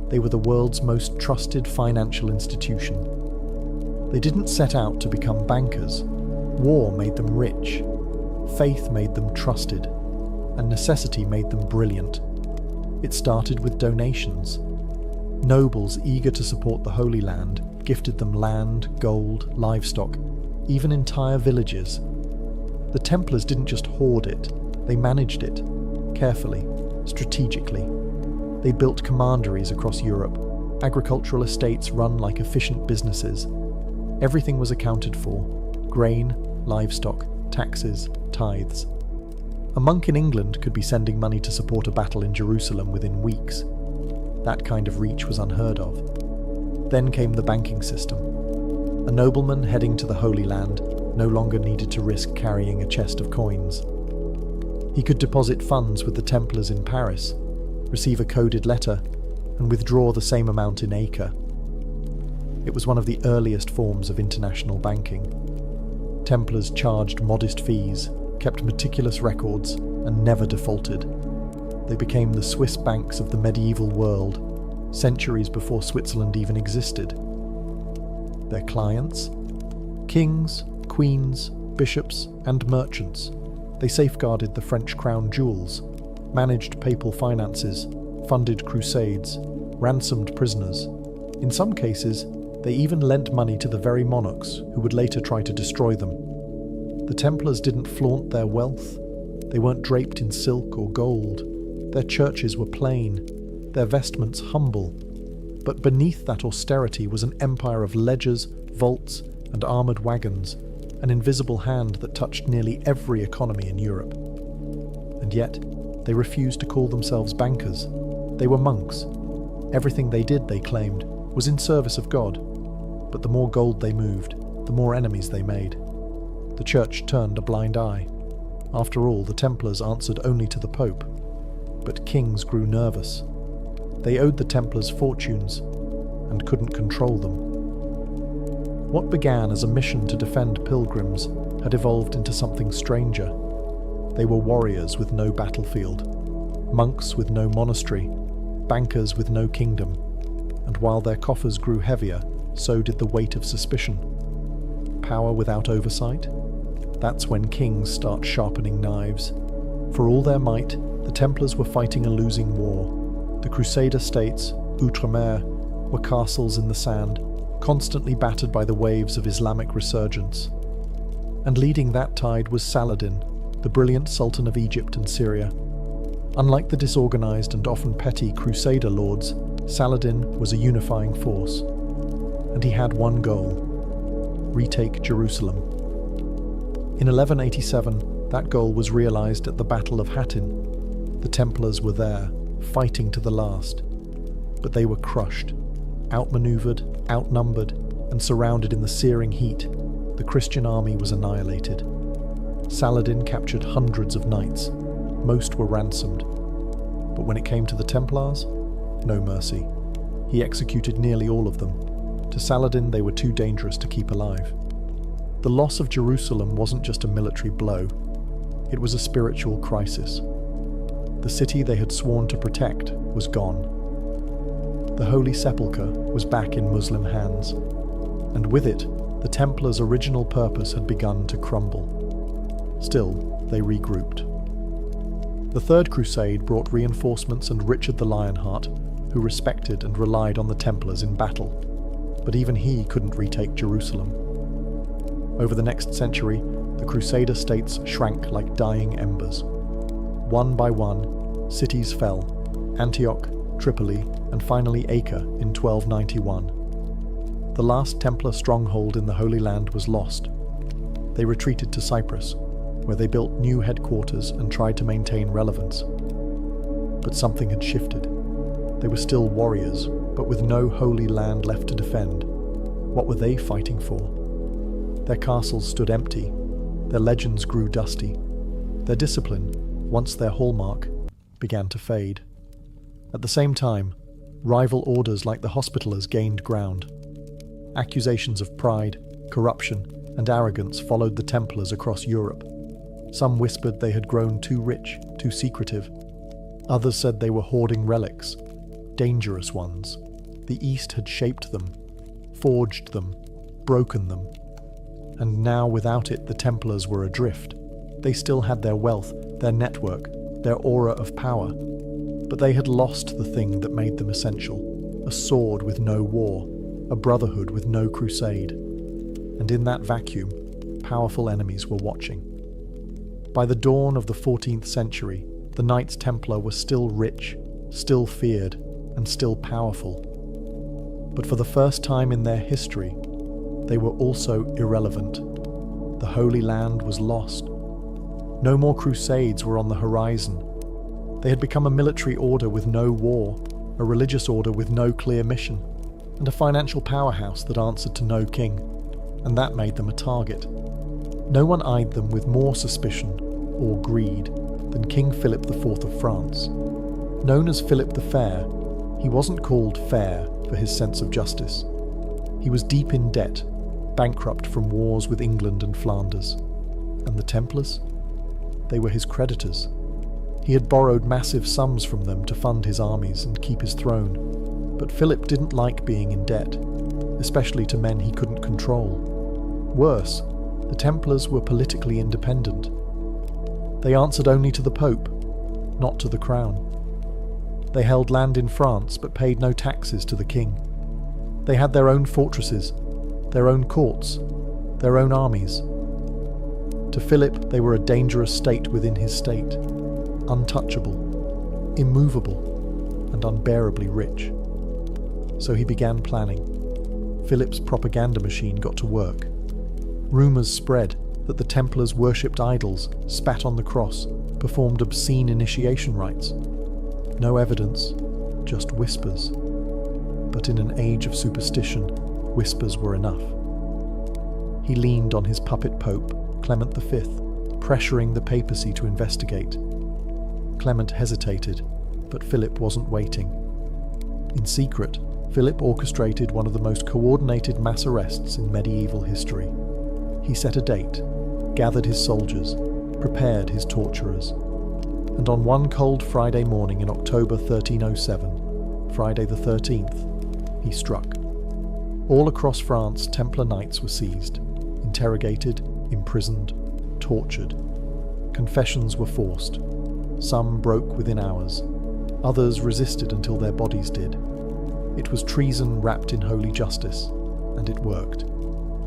They were the world's most trusted financial institution. They didn't set out to become bankers. War made them rich, faith made them trusted, and necessity made them brilliant. It started with donations. Nobles eager to support the Holy Land gifted them land, gold, livestock, even entire villages. The Templars didn't just hoard it, they managed it, carefully, strategically. They built commanderies across Europe, agricultural estates run like efficient businesses. Everything was accounted for: grain, livestock, taxes, tithes. A monk in England could be sending money to support a battle in Jerusalem within weeks. That kind of reach was unheard of. Then came the banking system. A nobleman heading to the Holy Land no longer needed to risk carrying a chest of coins. He could deposit funds with the Templars in Paris, receive a coded letter, and withdraw the same amount in Acre. It was one of the earliest forms of international banking. Templars charged modest fees, kept meticulous records, and never defaulted. They became the Swiss banks of the medieval world, centuries before Switzerland even existed. Their clients? Kings, queens, bishops, and merchants. They safeguarded the French crown jewels, managed papal finances, funded crusades, ransomed prisoners. In some cases, they even lent money to the very monarchs who would later try to destroy them. The Templars didn't flaunt their wealth. They weren't draped in silk or gold. Their churches were plain, their vestments humble. But beneath that austerity was an empire of ledgers, vaults, and armoured wagons, an invisible hand that touched nearly every economy in Europe. And yet, they refused to call themselves bankers. They were monks. Everything they did, they claimed, was in service of God. But the more gold they moved, the more enemies they made. The Church turned a blind eye. After all, the Templars answered only to the Pope. But kings grew nervous. They owed the Templars fortunes and couldn't control them. What began as a mission to defend pilgrims had evolved into something stranger. They were warriors with no battlefield, monks with no monastery, bankers with no kingdom. And while their coffers grew heavier, so did the weight of suspicion. Power without oversight? That's when kings start sharpening knives. For all their might, the Templars were fighting a losing war. The Crusader states, Outremer, were castles in the sand, constantly battered by the waves of Islamic resurgence. And leading that tide was Saladin, the brilliant Sultan of Egypt and Syria. Unlike the disorganized and often petty Crusader lords, Saladin was a unifying force. And he had one goal: retake Jerusalem. In 1187, that goal was realized at the Battle of Hattin. The Templars were there, fighting to the last. But they were crushed, outmaneuvered, outnumbered, and surrounded in the searing heat. The Christian army was annihilated. Saladin captured hundreds of knights. Most were ransomed. But when it came to the Templars, no mercy. He executed nearly all of them. To Saladin, they were too dangerous to keep alive. The loss of Jerusalem wasn't just a military blow. It was a spiritual crisis. The city they had sworn to protect was gone. The Holy Sepulchre was back in Muslim hands, and with it, the Templars' original purpose had begun to crumble. Still, they regrouped. The Third Crusade brought reinforcements and Richard the Lionheart, who respected and relied on the Templars in battle. But even he couldn't retake Jerusalem. Over the next century, the Crusader states shrank like dying embers. One by one, cities fell: Antioch, Tripoli, and finally Acre in 1291. The last Templar stronghold in the Holy Land was lost. They retreated to Cyprus, where they built new headquarters and tried to maintain relevance. But something had shifted. They were still warriors, but with no Holy Land left to defend. What were they fighting for? Their castles stood empty. Their legends grew dusty. Their discipline, once their hallmark, began to fade. At the same time, rival orders like the Hospitallers gained ground. Accusations of pride, corruption, and arrogance followed the Templars across Europe. Some whispered they had grown too rich, too secretive. Others said they were hoarding relics, dangerous ones. The East had shaped them, forged them, broken them. And now without it, the Templars were adrift. They still had their wealth, their network, their aura of power. But they had lost the thing that made them essential: a sword with no war, a brotherhood with no crusade. And in that vacuum, powerful enemies were watching. By the dawn of the 14th century, the Knights Templar were still rich, still feared, and still powerful. But for the first time in their history, they were also irrelevant. The Holy Land was lost. No more crusades were on the horizon. They had become a military order with no war, a religious order with no clear mission, and a financial powerhouse that answered to no king, and that made them a target. No one eyed them with more suspicion or greed than King Philip IV of France. Known as Philip the Fair, he wasn't called fair for his sense of justice. He was deep in debt, bankrupt from wars with England and Flanders. And the Templars? They were his creditors. He had borrowed massive sums from them to fund his armies and keep his throne. But Philip didn't like being in debt, especially to men he couldn't control. Worse, the Templars were politically independent. They answered only to the Pope, not to the crown. They held land in France but paid no taxes to the king. They had their own fortresses, their own courts, their own armies. To Philip, they were a dangerous state within his state, untouchable, immovable, and unbearably rich. So he began planning. Philip's propaganda machine got to work. Rumours spread that the Templars worshipped idols, spat on the cross, performed obscene initiation rites. No evidence, just whispers. But in an age of superstition, whispers were enough. He leaned on his puppet pope, Clement V, pressuring the papacy to investigate. Clement hesitated, but Philip wasn't waiting. In secret, Philip orchestrated one of the most coordinated mass arrests in medieval history. He set a date, gathered his soldiers, prepared his torturers. And on one cold Friday morning in October 1307, Friday the 13th, he struck. All across France, Templar knights were seized, interrogated, imprisoned, tortured. Confessions were forced. Some broke within hours. Others resisted until their bodies did. It was treason wrapped in holy justice, and it worked.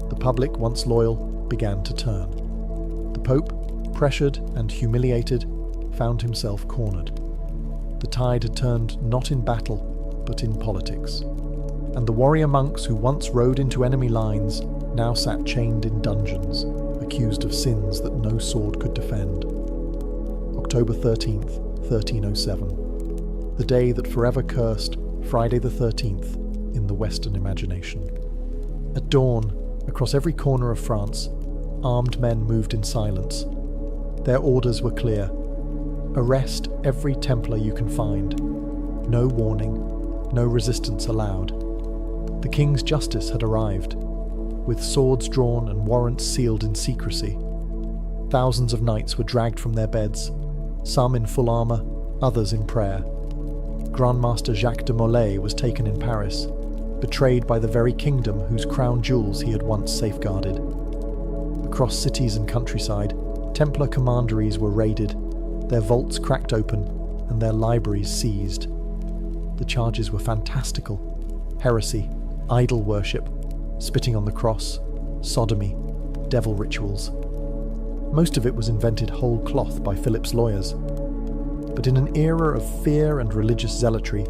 The public, once loyal, began to turn. The Pope, pressured and humiliated, found himself cornered. The tide had turned not in battle, but in politics. And the warrior monks who once rode into enemy lines now sat chained in dungeons, accused of sins that no sword could defend. October 13th, 1307. The day that forever cursed Friday the 13th in the Western imagination. At dawn, across every corner of France, armed men moved in silence. Their orders were clear. Arrest every Templar you can find. No warning, no resistance allowed. The king's justice had arrived, with swords drawn and warrants sealed in secrecy. Thousands of knights were dragged from their beds, some in full armour, others in prayer. Grandmaster Jacques de Molay was taken in Paris, betrayed by the very kingdom whose crown jewels he had once safeguarded. Across cities and countryside, Templar commanderies were raided, their vaults cracked open, and their libraries seized. The charges were fantastical: heresy, idol worship, spitting on the cross, sodomy, devil rituals. Most of it was invented whole cloth by Philip's lawyers. But in an era of fear and religious zealotry,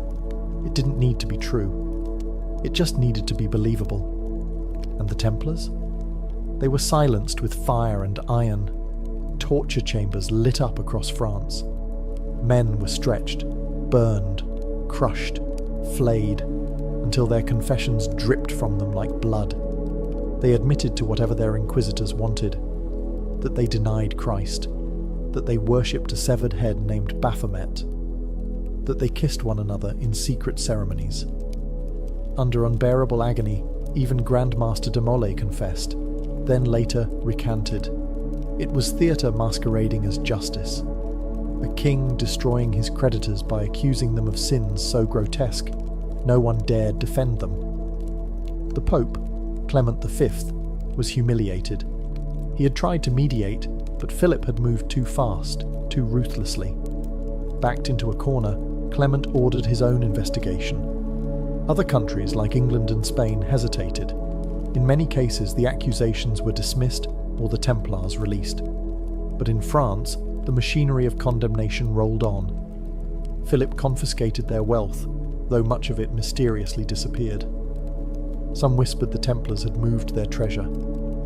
it didn't need to be true. It just needed to be believable. And the Templars? They were silenced with fire and iron. Torture chambers lit up across France. Men were stretched, burned, crushed, flayed, until their confessions dripped from them like blood. They admitted to whatever their inquisitors wanted: that they denied Christ, that they worshipped a severed head named Baphomet, that they kissed one another in secret ceremonies. Under unbearable agony, even Grand Master de Molay confessed, then later recanted. It was theatre masquerading as justice. A king destroying his creditors by accusing them of sins so grotesque, no one dared defend them. The Pope, Clement V, was humiliated. He had tried to mediate, but Philip had moved too fast, too ruthlessly. Backed into a corner, Clement ordered his own investigation. Other countries, like England and Spain, hesitated. In many cases, the accusations were dismissed or the Templars released. But in France, the machinery of condemnation rolled on. Philip confiscated their wealth, though much of it mysteriously disappeared. Some whispered the Templars had moved their treasure.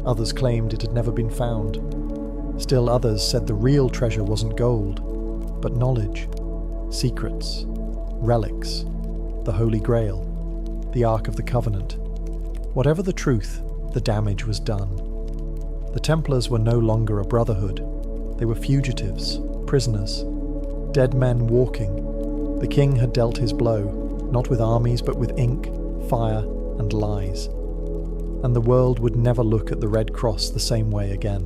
Others claimed it had never been found. Still others said the real treasure wasn't gold, but knowledge, secrets, relics, the Holy Grail, the Ark of the Covenant. Whatever the truth, the damage was done. The Templars were no longer a brotherhood. They were fugitives, prisoners, dead men walking. The king had dealt his blow, not with armies but with ink, fire, and lies. And the world would never look at the Red Cross the same way again.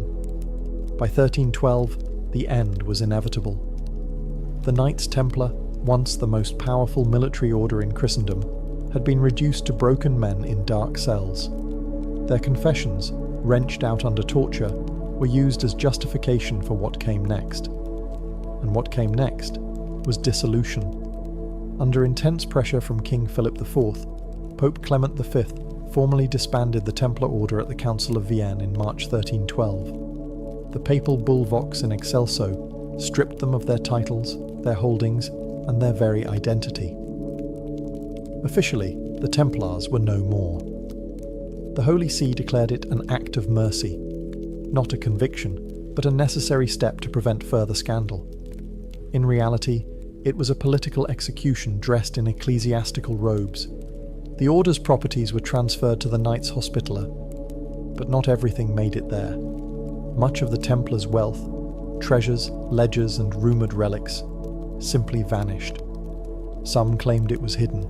By 1312, the end was inevitable. The Knights Templar, once the most powerful military order in Christendom, had been reduced to broken men in dark cells. Their confessions, wrenched out under torture, were used as justification for what came next. And what came next was dissolution. Under intense pressure from King Philip IV, Pope Clement V formally disbanded the Templar Order at the Council of Vienne in March 1312. The papal bull Vox in Excelso stripped them of their titles, their holdings, and their very identity. Officially, the Templars were no more. The Holy See declared it an act of mercy, not a conviction, but a necessary step to prevent further scandal. In reality, it was a political execution dressed in ecclesiastical robes. The order's properties were transferred to the Knights Hospitaller, but not everything made it there. Much of the Templars' wealth, treasures, ledgers, and rumoured relics, simply vanished. Some claimed it was hidden.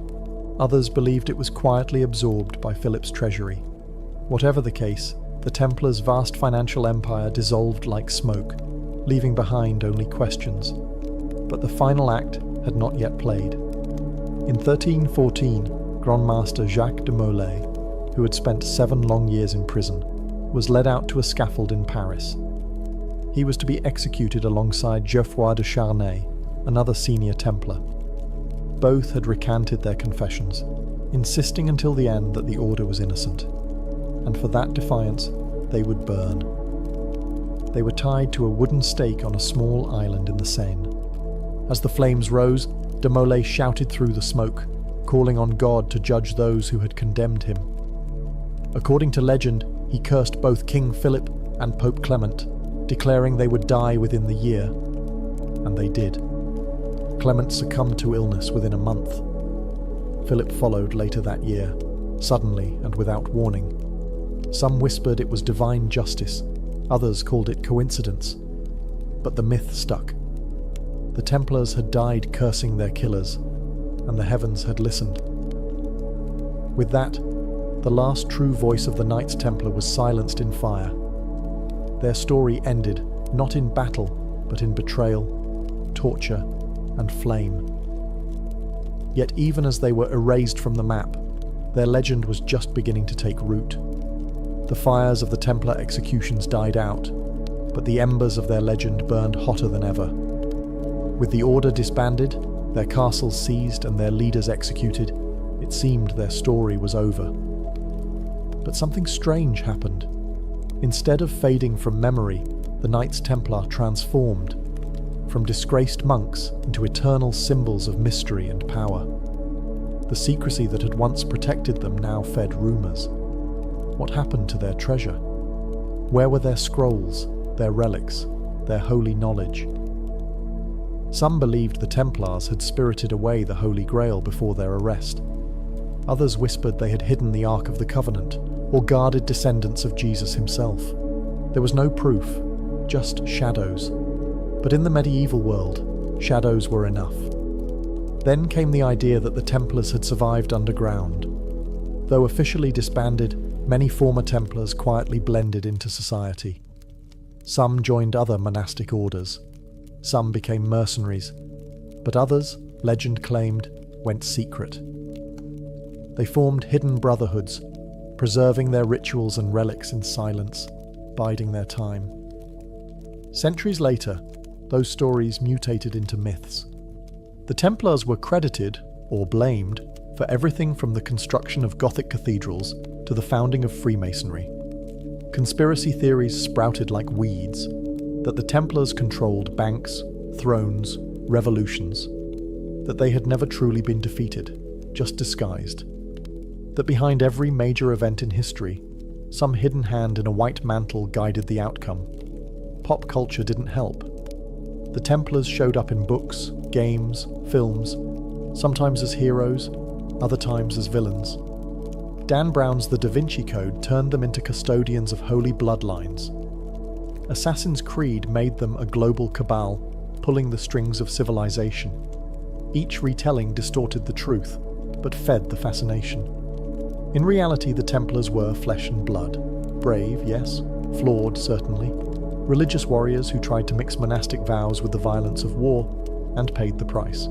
Others believed it was quietly absorbed by Philip's treasury. Whatever the case, the Templars' vast financial empire dissolved like smoke, leaving behind only questions. But the final act had not yet played. In 1314, Grand Master Jacques de Molay, who had spent 7 long years in prison, was led out to a scaffold in Paris. He was to be executed alongside Geoffroy de Charnay, another senior Templar. Both had recanted their confessions, insisting until the end that the order was innocent. And for that defiance, they would burn. They were tied to a wooden stake on a small island in the Seine. As the flames rose, de Molay shouted through the smoke, calling on God to judge those who had condemned him. According to legend, he cursed both King Philip and Pope Clement, declaring they would die within the year. And they did. Clement succumbed to illness within a month. Philip followed later that year, suddenly and without warning. Some whispered it was divine justice, others called it coincidence. But the myth stuck. The Templars had died cursing their killers, and the heavens had listened. With that, the last true voice of the Knights Templar was silenced in fire. Their story ended, not in battle, but in betrayal, torture, and flame. Yet even as they were erased from the map, their legend was just beginning to take root. The fires of the Templar executions died out, but the embers of their legend burned hotter than ever. With the Order disbanded, their castles seized and their leaders executed, it seemed their story was over. But something strange happened. Instead of fading from memory, the Knights Templar transformed, from disgraced monks into eternal symbols of mystery and power. The secrecy that had once protected them now fed rumours. What happened to their treasure? Where were their scrolls, their relics, their holy knowledge? Some believed the Templars had spirited away the Holy Grail before their arrest. Others whispered they had hidden the Ark of the Covenant, or guarded descendants of Jesus himself. There was no proof, just shadows. But in the medieval world, shadows were enough. Then came the idea that the Templars had survived underground. Though officially disbanded, many former Templars quietly blended into society. Some joined other monastic orders. Some became mercenaries. But others, legend claimed, went secret. They formed hidden brotherhoods, preserving their rituals and relics in silence, biding their time. Centuries later, those stories mutated into myths. The Templars were credited, or blamed, for everything from the construction of Gothic cathedrals to the founding of Freemasonry. Conspiracy theories sprouted like weeds, that the Templars controlled banks, thrones, revolutions, that they had never truly been defeated, just disguised, that behind every major event in history, some hidden hand in a white mantle guided the outcome. Pop culture didn't help. The Templars showed up in books, games, films, sometimes as heroes, other times as villains. Dan Brown's The Da Vinci Code turned them into custodians of holy bloodlines. Assassin's Creed made them a global cabal, pulling the strings of civilization. Each retelling distorted the truth, but fed the fascination. In reality, the Templars were flesh and blood. Brave, yes. Flawed, certainly. Religious warriors who tried to mix monastic vows with the violence of war, and paid the price.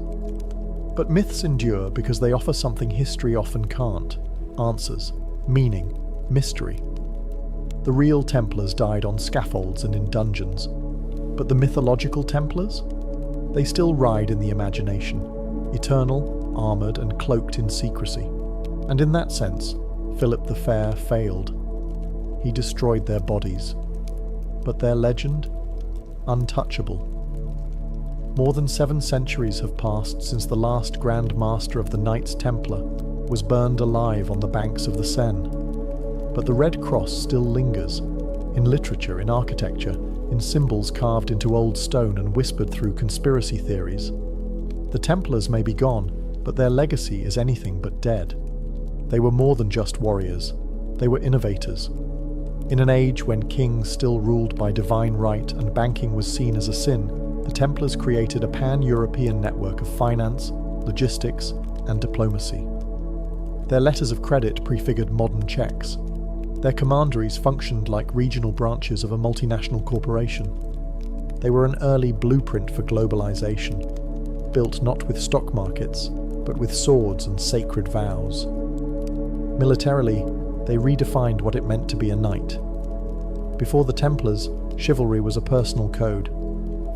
But myths endure because they offer something history often can't: answers, meaning, mystery. The real Templars died on scaffolds and in dungeons. But the mythological Templars? They still ride in the imagination, eternal, armoured and cloaked in secrecy. And in that sense, Philip the Fair failed. He destroyed their bodies. But their legend? Untouchable. More than 7 centuries have passed since the last Grand Master of the Knights Templar was burned alive on the banks of the Seine. But the Red Cross still lingers, in literature, in architecture, in symbols carved into old stone and whispered through conspiracy theories. The Templars may be gone, but their legacy is anything but dead. They were more than just warriors. They were innovators. In an age when kings still ruled by divine right and banking was seen as a sin, the Templars created a pan-European network of finance, logistics, and diplomacy. Their letters of credit prefigured modern checks. Their commanderies functioned like regional branches of a multinational corporation. They were an early blueprint for globalization, built not with stock markets, but with swords and sacred vows. Militarily, they redefined what it meant to be a knight. Before the Templars, chivalry was a personal code,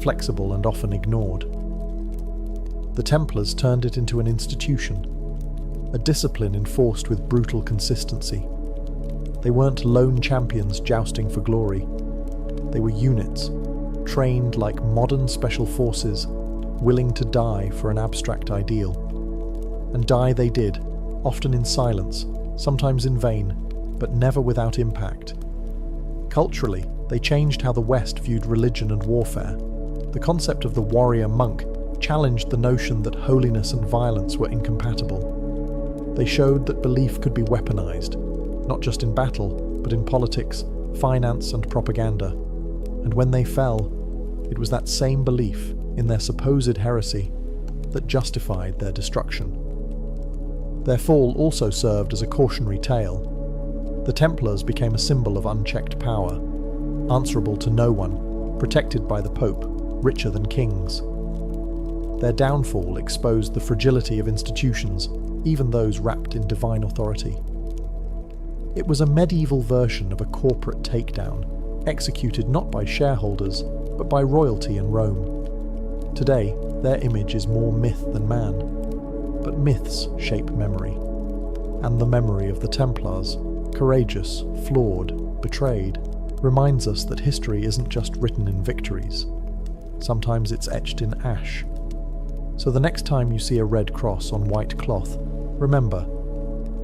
flexible and often ignored. The Templars turned it into an institution, a discipline enforced with brutal consistency. They weren't lone champions jousting for glory. They were units, trained like modern special forces, willing to die for an abstract ideal. And die they did, often in silence, sometimes in vain, but never without impact. Culturally, they changed how the West viewed religion and warfare. The concept of the warrior monk challenged the notion that holiness and violence were incompatible. They showed that belief could be weaponized, not just in battle, but in politics, finance, and propaganda. And when they fell, it was that same belief in their supposed heresy that justified their destruction. Their fall also served as a cautionary tale. The Templars became a symbol of unchecked power, answerable to no one, protected by the Pope, richer than kings. Their downfall exposed the fragility of institutions, even those wrapped in divine authority. It was a medieval version of a corporate takedown, executed not by shareholders, but by royalty in Rome. Today, their image is more myth than man. But myths shape memory. And the memory of the Templars, courageous, flawed, betrayed, reminds us that history isn't just written in victories. Sometimes it's etched in ash. So the next time you see a red cross on white cloth, remember,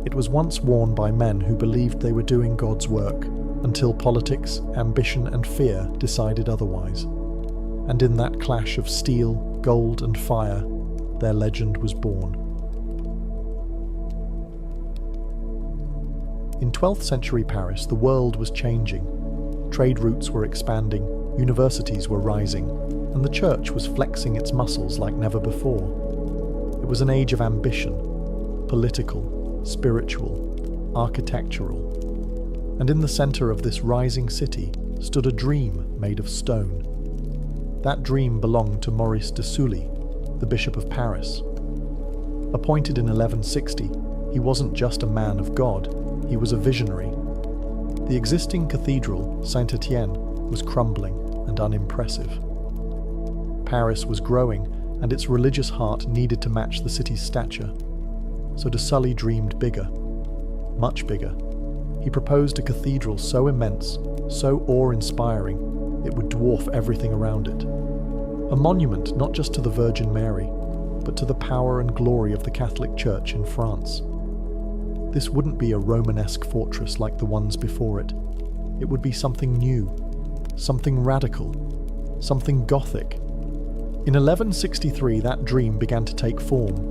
it was once worn by men who believed they were doing God's work, until politics, ambition and fear decided otherwise. And in that clash of steel, gold and fire, their legend was born. In 12th century Paris, the world was changing. Trade routes were expanding, universities were rising, and the church was flexing its muscles like never before. It was an age of ambition, political, spiritual, architectural. And in the centre of this rising city stood a dream made of stone. That dream belonged to Maurice de Sully, the Bishop of Paris. Appointed in 1160, he wasn't just a man of God, he was a visionary. The existing cathedral, Saint-Étienne, was crumbling and unimpressive. Paris was growing, and its religious heart needed to match the city's stature. So de Sully dreamed bigger, much bigger. He proposed a cathedral so immense, so awe-inspiring, it would dwarf everything around it. A monument not just to the Virgin Mary, but to the power and glory of the Catholic Church in France. This wouldn't be a Romanesque fortress like the ones before it. It would be something new, something radical, something Gothic. In 1163, that dream began to take form.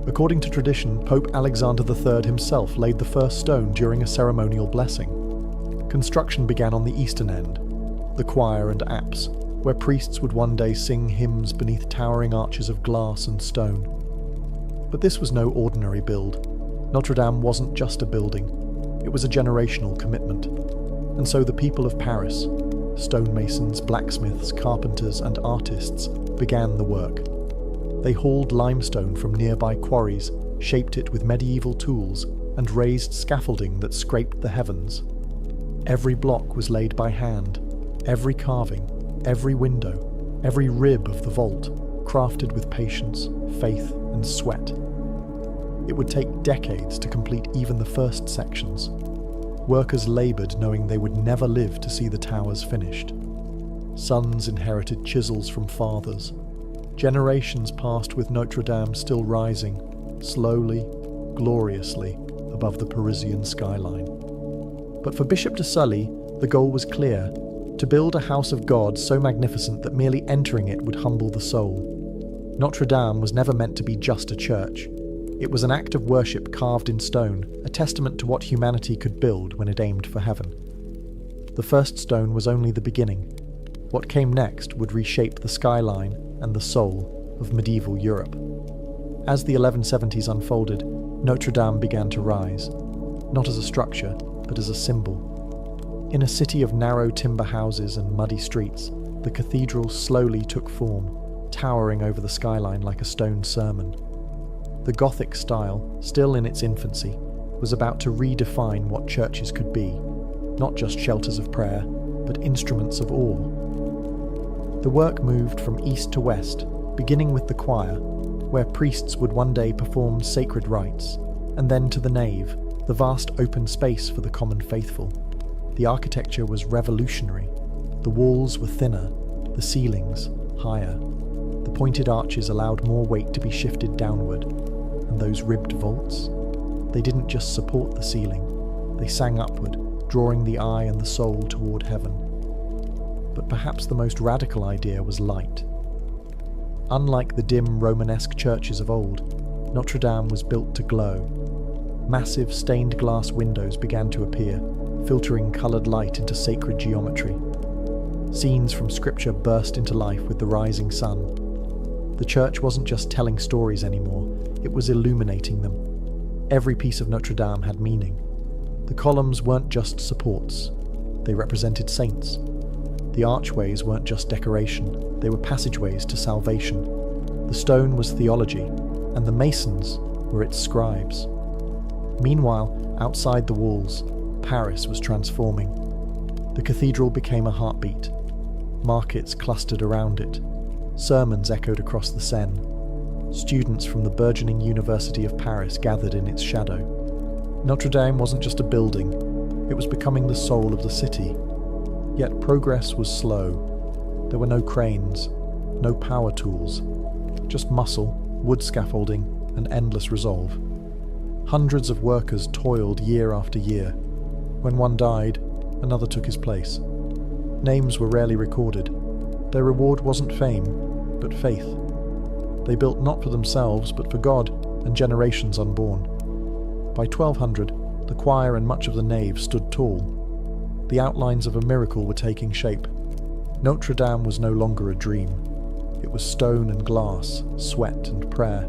According to tradition, Pope Alexander III himself laid the first stone during a ceremonial blessing. Construction began on the eastern end, the choir and apse, where priests would one day sing hymns beneath towering arches of glass and stone. But this was no ordinary build. Notre Dame wasn't just a building, it was a generational commitment. And so the people of Paris, stonemasons, blacksmiths, carpenters and artists, began the work. They hauled limestone from nearby quarries, shaped it with medieval tools, and raised scaffolding that scraped the heavens. Every block was laid by hand, every carving, every window, every rib of the vault, crafted with patience, faith, and sweat. It would take decades to complete even the first sections. Workers laboured knowing they would never live to see the towers finished. Sons inherited chisels from fathers. Generations passed with Notre Dame still rising, slowly, gloriously, above the Parisian skyline. But for Bishop de Sully, the goal was clear: to build a house of God so magnificent that merely entering it would humble the soul. Notre Dame was never meant to be just a church. It was an act of worship carved in stone, a testament to what humanity could build when it aimed for heaven. The first stone was only the beginning. What came next would reshape the skyline and the soul of medieval Europe. As the 1170s unfolded, Notre Dame began to rise, not as a structure, but as a symbol. In a city of narrow timber houses and muddy streets, the cathedral slowly took form, towering over the skyline like a stone sermon. The Gothic style, still in its infancy, was about to redefine what churches could be, not just shelters of prayer, but instruments of awe. The work moved from east to west, beginning with the choir, where priests would one day perform sacred rites, and then to the nave, the vast open space for the common faithful. The architecture was revolutionary. The walls were thinner, the ceilings higher. The pointed arches allowed more weight to be shifted downward, and those ribbed vaults? They didn't just support the ceiling, they sang upward, drawing the eye and the soul toward heaven. But perhaps the most radical idea was light. Unlike the dim Romanesque churches of old, Notre Dame was built to glow. Massive stained glass windows began to appear, filtering coloured light into sacred geometry. Scenes from scripture burst into life with the rising sun. The church wasn't just telling stories anymore, it was illuminating them. Every piece of Notre Dame had meaning. The columns weren't just supports, they represented saints. The archways weren't just decoration, they were passageways to salvation. The stone was theology, and the masons were its scribes. Meanwhile, outside the walls, Paris was transforming. The cathedral became a heartbeat. Markets clustered around it. Sermons echoed across the Seine. Students from the burgeoning University of Paris gathered in its shadow. Notre Dame wasn't just a building, it was becoming the soul of the city. Yet progress was slow. There were no cranes, no power tools, just muscle, wood scaffolding, and endless resolve. Hundreds of workers toiled year after year. When one died, another took his place. Names were rarely recorded. Their reward wasn't fame, but faith. They built not for themselves, but for God and generations unborn. By 1200, the choir and much of the nave stood tall. The outlines of a miracle were taking shape. Notre Dame was no longer a dream. It was stone and glass, sweat and prayer.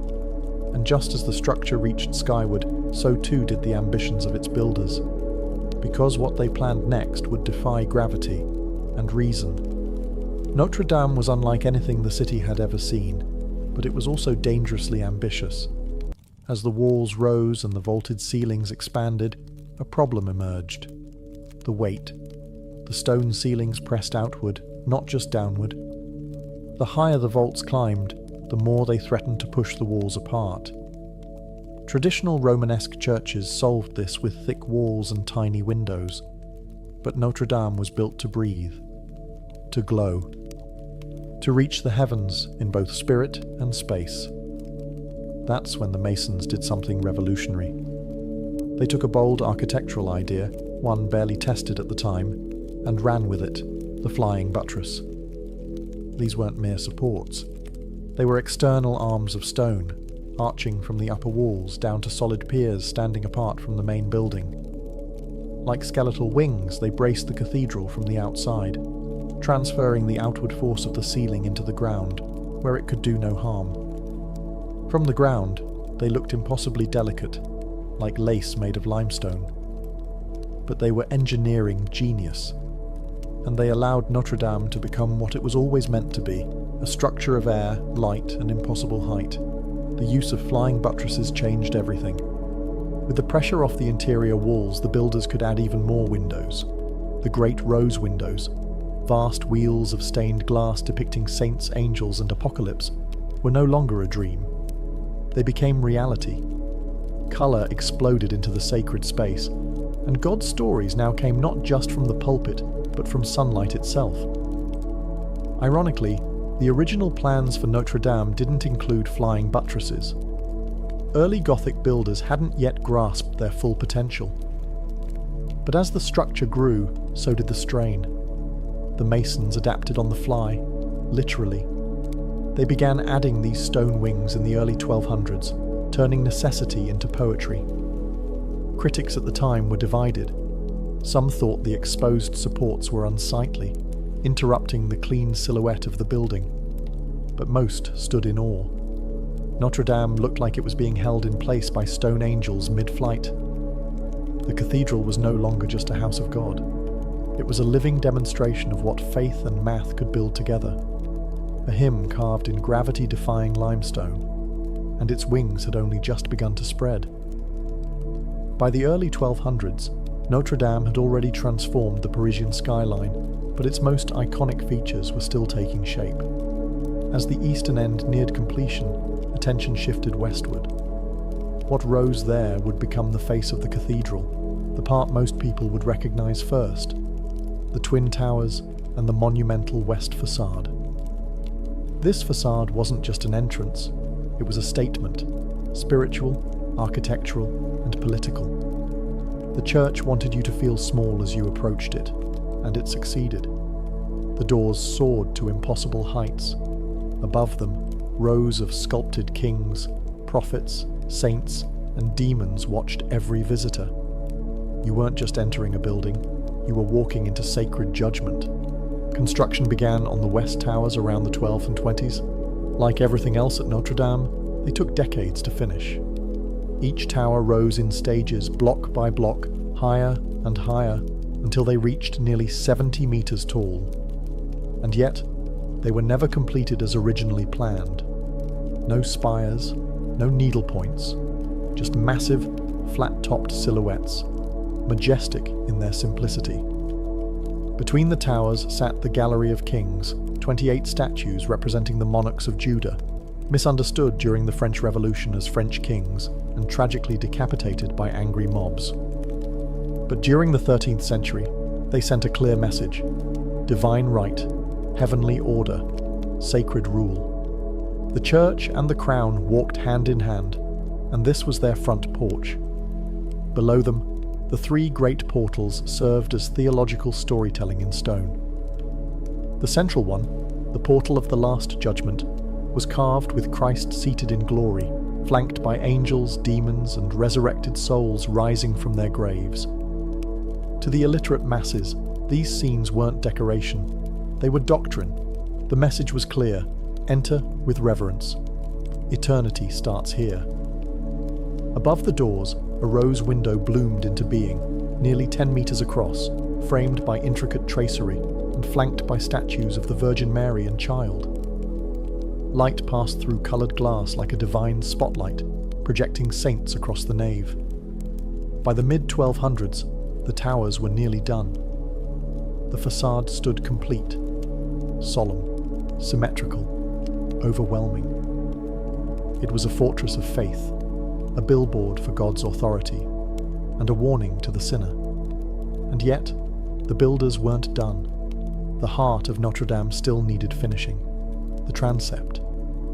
And just as the structure reached skyward, so too did the ambitions of its builders. Because what they planned next would defy gravity and reason. Notre Dame was unlike anything the city had ever seen, but it was also dangerously ambitious. As the walls rose and the vaulted ceilings expanded, a problem emerged. The weight. The stone ceilings pressed outward, not just downward. The higher the vaults climbed, the more they threatened to push the walls apart. Traditional Romanesque churches solved this with thick walls and tiny windows, but Notre Dame was built to breathe, to glow, to reach the heavens in both spirit and space. That's when the Masons did something revolutionary. They took a bold architectural idea, one barely tested at the time, and ran with it, the flying buttress. These weren't mere supports. They were external arms of stone, arching from the upper walls down to solid piers standing apart from the main building. Like skeletal wings, they braced the cathedral from the outside, transferring the outward force of the ceiling into the ground, where it could do no harm. From the ground, they looked impossibly delicate, like lace made of limestone. But they were engineering genius, and they allowed Notre Dame to become what it was always meant to be, a structure of air, light, and impossible height. The use of flying buttresses changed everything. With the pressure off the interior walls, the builders could add even more windows. The great rose windows, vast wheels of stained glass depicting saints, angels, and apocalypse, were no longer a dream. They became reality. Colour exploded into the sacred space, and God's stories now came not just from the pulpit, but from sunlight itself. Ironically, the original plans for Notre Dame didn't include flying buttresses. Early Gothic builders hadn't yet grasped their full potential. But as the structure grew, so did the strain. The masons adapted on the fly, literally. They began adding these stone wings in the early 1200s, turning necessity into poetry. Critics at the time were divided. Some thought the exposed supports were unsightly, interrupting the clean silhouette of the building, but most stood in awe. Notre Dame looked like it was being held in place by stone angels mid-flight. The cathedral was no longer just a house of God. It was a living demonstration of what faith and math could build together. A hymn carved in gravity-defying limestone, and its wings had only just begun to spread. By the early 1200s, Notre Dame had already transformed the Parisian skyline, but its most iconic features were still taking shape. As the eastern end neared completion, attention shifted westward. What rose there would become the face of the cathedral, the part most people would recognize first: the twin towers and the monumental west facade. This facade wasn't just an entrance, it was a statement, spiritual, architectural, and political. The church wanted you to feel small as you approached it, and it succeeded. The doors soared to impossible heights. Above them, rows of sculpted kings, prophets, saints, and demons watched every visitor. You weren't just entering a building, you were walking into sacred judgment. Construction began on the west towers around the 12th and 20s. Like everything else at Notre Dame, they took decades to finish. Each tower rose in stages, block by block, higher and higher, until they reached nearly 70 meters tall. And yet, they were never completed as originally planned. No spires, no needle points, just massive, flat-topped silhouettes, majestic in their simplicity. Between the towers sat the Gallery of Kings, 28 statues representing the monarchs of Judah, misunderstood during the French Revolution as French kings and tragically decapitated by angry mobs. But during the 13th century, they sent a clear message: divine right, heavenly order, sacred rule. The church and the crown walked hand in hand, and this was their front porch. Below them, the three great portals served as theological storytelling in stone. The central one, the portal of the Last Judgment, was carved with Christ seated in glory, flanked by angels, demons, and resurrected souls rising from their graves. To the illiterate masses, these scenes weren't decoration. They were doctrine. The message was clear: enter with reverence. Eternity starts here. Above the doors, a rose window bloomed into being, nearly 10 meters across, framed by intricate tracery and flanked by statues of the Virgin Mary and Child. Light passed through colored glass like a divine spotlight, projecting saints across the nave. By the mid-1200s, the towers were nearly done. The facade stood complete, solemn, symmetrical, overwhelming. It was a fortress of faith, a billboard for God's authority, and a warning to the sinner. And yet, the builders weren't done. The heart of Notre Dame still needed finishing. The transept,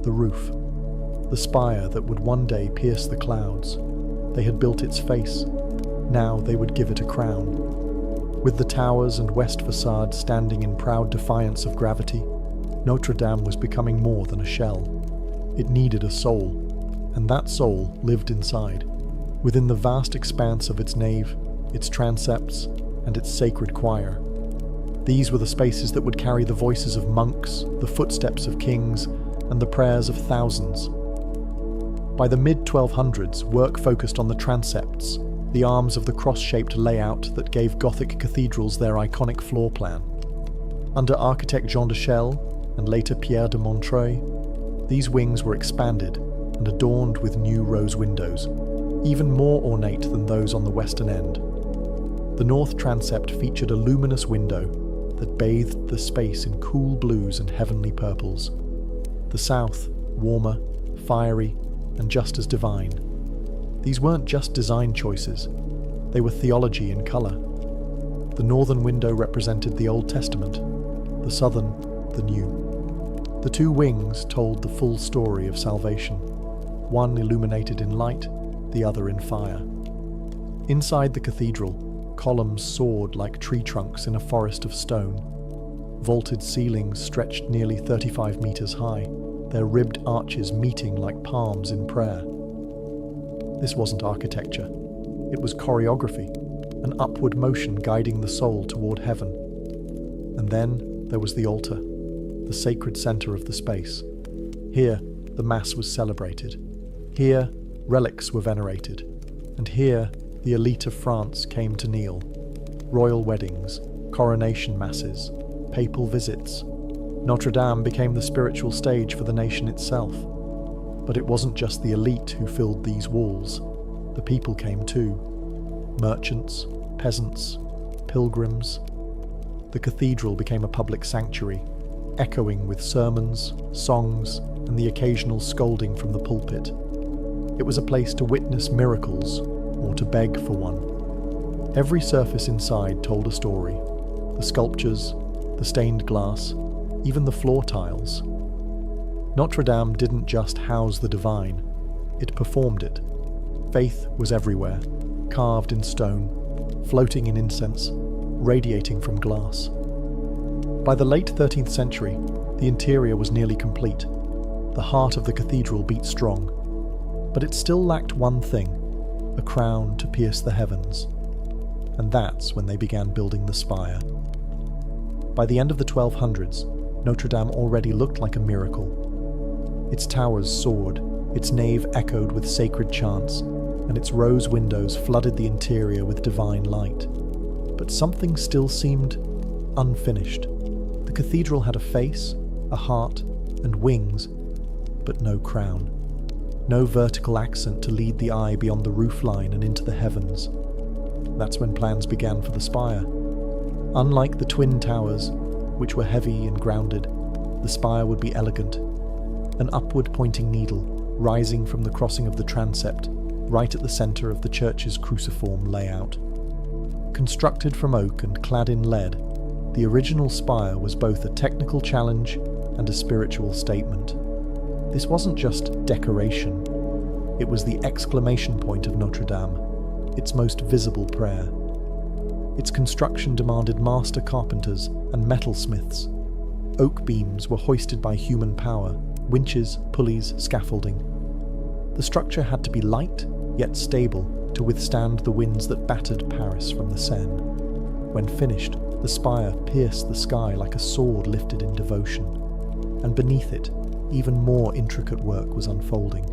the roof, the spire that would one day pierce the clouds. They had built its face. Now they would give it a crown. With the towers and west facade standing in proud defiance of gravity, Notre Dame was becoming more than a shell. It needed a soul, and that soul lived inside, within the vast expanse of its nave, its transepts, and its sacred choir. These were the spaces that would carry the voices of monks, the footsteps of kings, and the prayers of thousands. By the mid-1200s, work focused on the transepts, the arms of the cross-shaped layout that gave Gothic cathedrals their iconic floor plan. Under architect Jean de Chelles, and later Pierre de Montreuil, these wings were expanded and adorned with new rose windows, even more ornate than those on the western end. The north transept featured a luminous window that bathed the space in cool blues and heavenly purples. The south, warmer, fiery, and just as divine. These weren't just design choices, they were theology in colour. The northern window represented the Old Testament, the southern, the New. The two wings told the full story of salvation, one illuminated in light, the other in fire. Inside the cathedral, columns soared like tree trunks in a forest of stone. Vaulted ceilings stretched nearly 35 meters high, their ribbed arches meeting like palms in prayer. This wasn't architecture. It was choreography, an upward motion guiding the soul toward heaven. And then there was the altar, the sacred center of the space. Here, the Mass was celebrated. Here, relics were venerated. And here, the elite of France came to kneel. Royal weddings, coronation masses, papal visits. Notre Dame became the spiritual stage for the nation itself. But it wasn't just the elite who filled these walls. The people came too. Merchants, peasants, pilgrims. The cathedral became a public sanctuary, echoing with sermons, songs, and the occasional scolding from the pulpit. It was a place to witness miracles, or to beg for one. Every surface inside told a story. The sculptures, the stained glass, even the floor tiles. Notre Dame didn't just house the divine, it performed it. Faith was everywhere, carved in stone, floating in incense, radiating from glass. By the late 13th century, the interior was nearly complete. The heart of the cathedral beat strong. But it still lacked one thing, a crown to pierce the heavens. And that's when they began building the spire. By the end of the 1200s, Notre Dame already looked like a miracle. Its towers soared, its nave echoed with sacred chants, and its rose windows flooded the interior with divine light. But something still seemed unfinished. The cathedral had a face, a heart, and wings, but no crown. No vertical accent to lead the eye beyond the roofline and into the heavens. That's when plans began for the spire. Unlike the twin towers, which were heavy and grounded, the spire would be elegant, an upward-pointing needle rising from the crossing of the transept, right at the centre of the church's cruciform layout. Constructed from oak and clad in lead, the original spire was both a technical challenge and a spiritual statement. This wasn't just decoration, it was the exclamation point of Notre Dame, its most visible prayer. Its construction demanded master carpenters and metalsmiths. Oak beams were hoisted by human power, winches, pulleys, scaffolding. The structure had to be light, yet stable, to withstand the winds that battered Paris from the Seine. When finished, the spire pierced the sky like a sword lifted in devotion, and beneath it, even more intricate work was unfolding.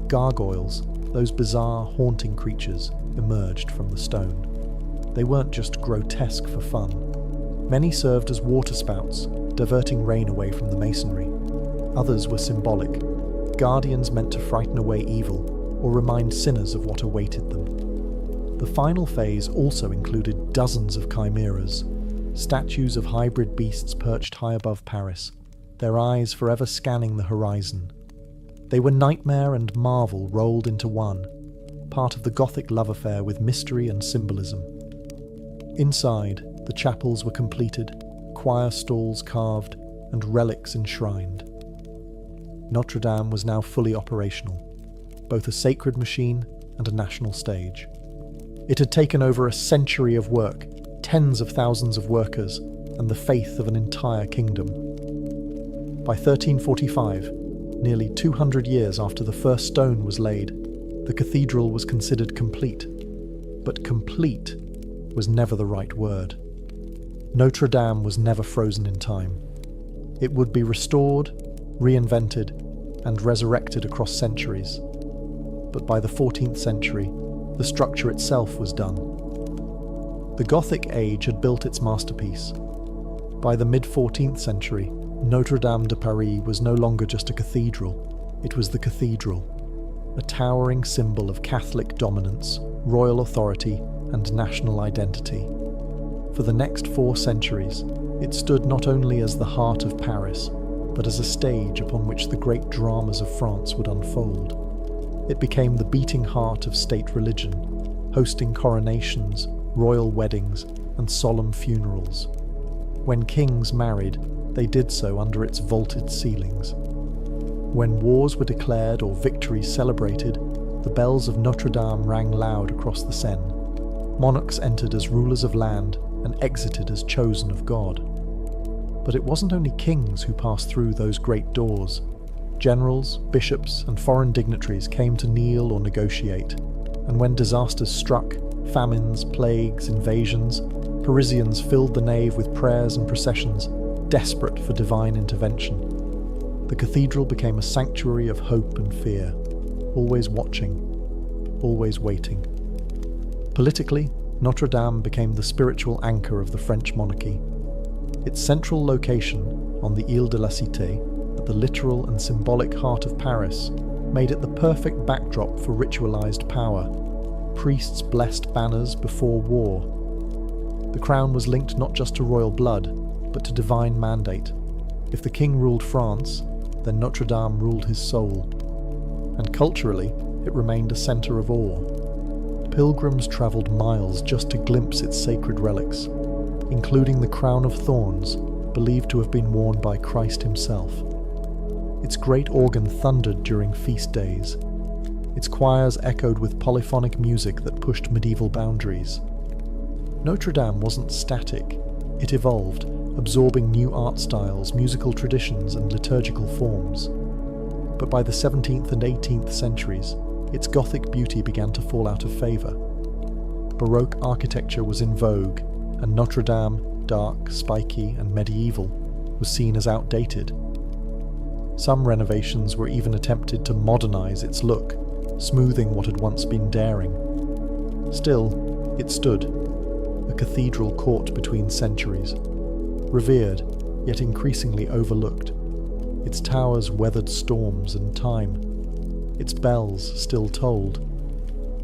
Gargoyles, those bizarre, haunting creatures, emerged from the stone. They weren't just grotesque for fun. Many served as waterspouts, diverting rain away from the masonry. Others were symbolic, guardians meant to frighten away evil or remind sinners of what awaited them. The final phase also included dozens of chimeras, statues of hybrid beasts perched high above Paris, their eyes forever scanning the horizon. They were nightmare and marvel rolled into one, part of the Gothic love affair with mystery and symbolism. Inside, the chapels were completed, choir stalls carved, and relics enshrined. Notre Dame was now fully operational, both a sacred machine and a national stage. It had taken over a century of work, tens of thousands of workers, and the faith of an entire kingdom. By 1345, nearly 200 years after the first stone was laid, the cathedral was considered complete. But complete was never the right word. Notre Dame was never frozen in time. It would be restored, reinvented, and resurrected across centuries. But by the 14th century, the structure itself was done. The Gothic age had built its masterpiece. By the mid-14th century, Notre Dame de Paris was no longer just a cathedral, it was the cathedral, a towering symbol of Catholic dominance, royal authority, and national identity. For the next 4 centuries, it stood not only as the heart of Paris, but as a stage upon which the great dramas of France would unfold. It became the beating heart of state religion, hosting coronations, royal weddings, and solemn funerals. When kings married, they did so under its vaulted ceilings. When wars were declared or victories celebrated, the bells of Notre Dame rang loud across the Seine. Monarchs entered as rulers of land and exited as chosen of God. But it wasn't only kings who passed through those great doors. Generals, bishops, and foreign dignitaries came to kneel or negotiate, and when disasters struck, famines, plagues, invasions, Parisians filled the nave with prayers and processions, desperate for divine intervention. The cathedral became a sanctuary of hope and fear, always watching, always waiting. Politically, Notre Dame became the spiritual anchor of the French monarchy. Its central location, on the Ile de la Cité, at the literal and symbolic heart of Paris, made it the perfect backdrop for ritualized power. Priests blessed banners before war. The crown was linked not just to royal blood, but to divine mandate. If the king ruled France, then Notre Dame ruled his soul. And culturally, it remained a centre of awe. Pilgrims travelled miles just to glimpse its sacred relics, including the crown of thorns, believed to have been worn by Christ himself. Its great organ thundered during feast days. Its choirs echoed with polyphonic music that pushed medieval boundaries. Notre Dame wasn't static. It evolved, absorbing new art styles, musical traditions, and liturgical forms. But by the 17th and 18th centuries, its Gothic beauty began to fall out of favour. Baroque architecture was in vogue, and Notre Dame, dark, spiky, and medieval, was seen as outdated. Some renovations were even attempted to modernise its look, smoothing what had once been daring. Still, it stood, a cathedral caught between centuries, revered, yet increasingly overlooked. Its towers weathered storms and time. Its bells still tolled,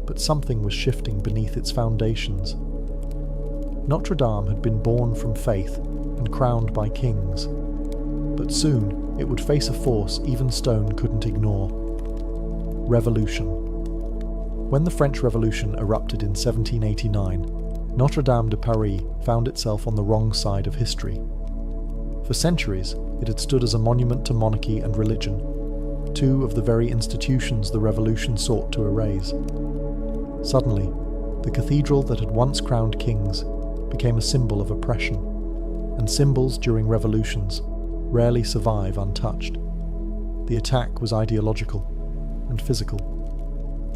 but something was shifting beneath its foundations. Notre Dame had been born from faith and crowned by kings. But soon it would face a force even stone couldn't ignore: revolution. When the French Revolution erupted in 1789, Notre Dame de Paris found itself on the wrong side of history. For centuries, it had stood as a monument to monarchy and religion, two of the very institutions the Revolution sought to erase. Suddenly, the cathedral that had once crowned kings became a symbol of oppression, and symbols during revolutions rarely survive untouched. The attack was ideological and physical.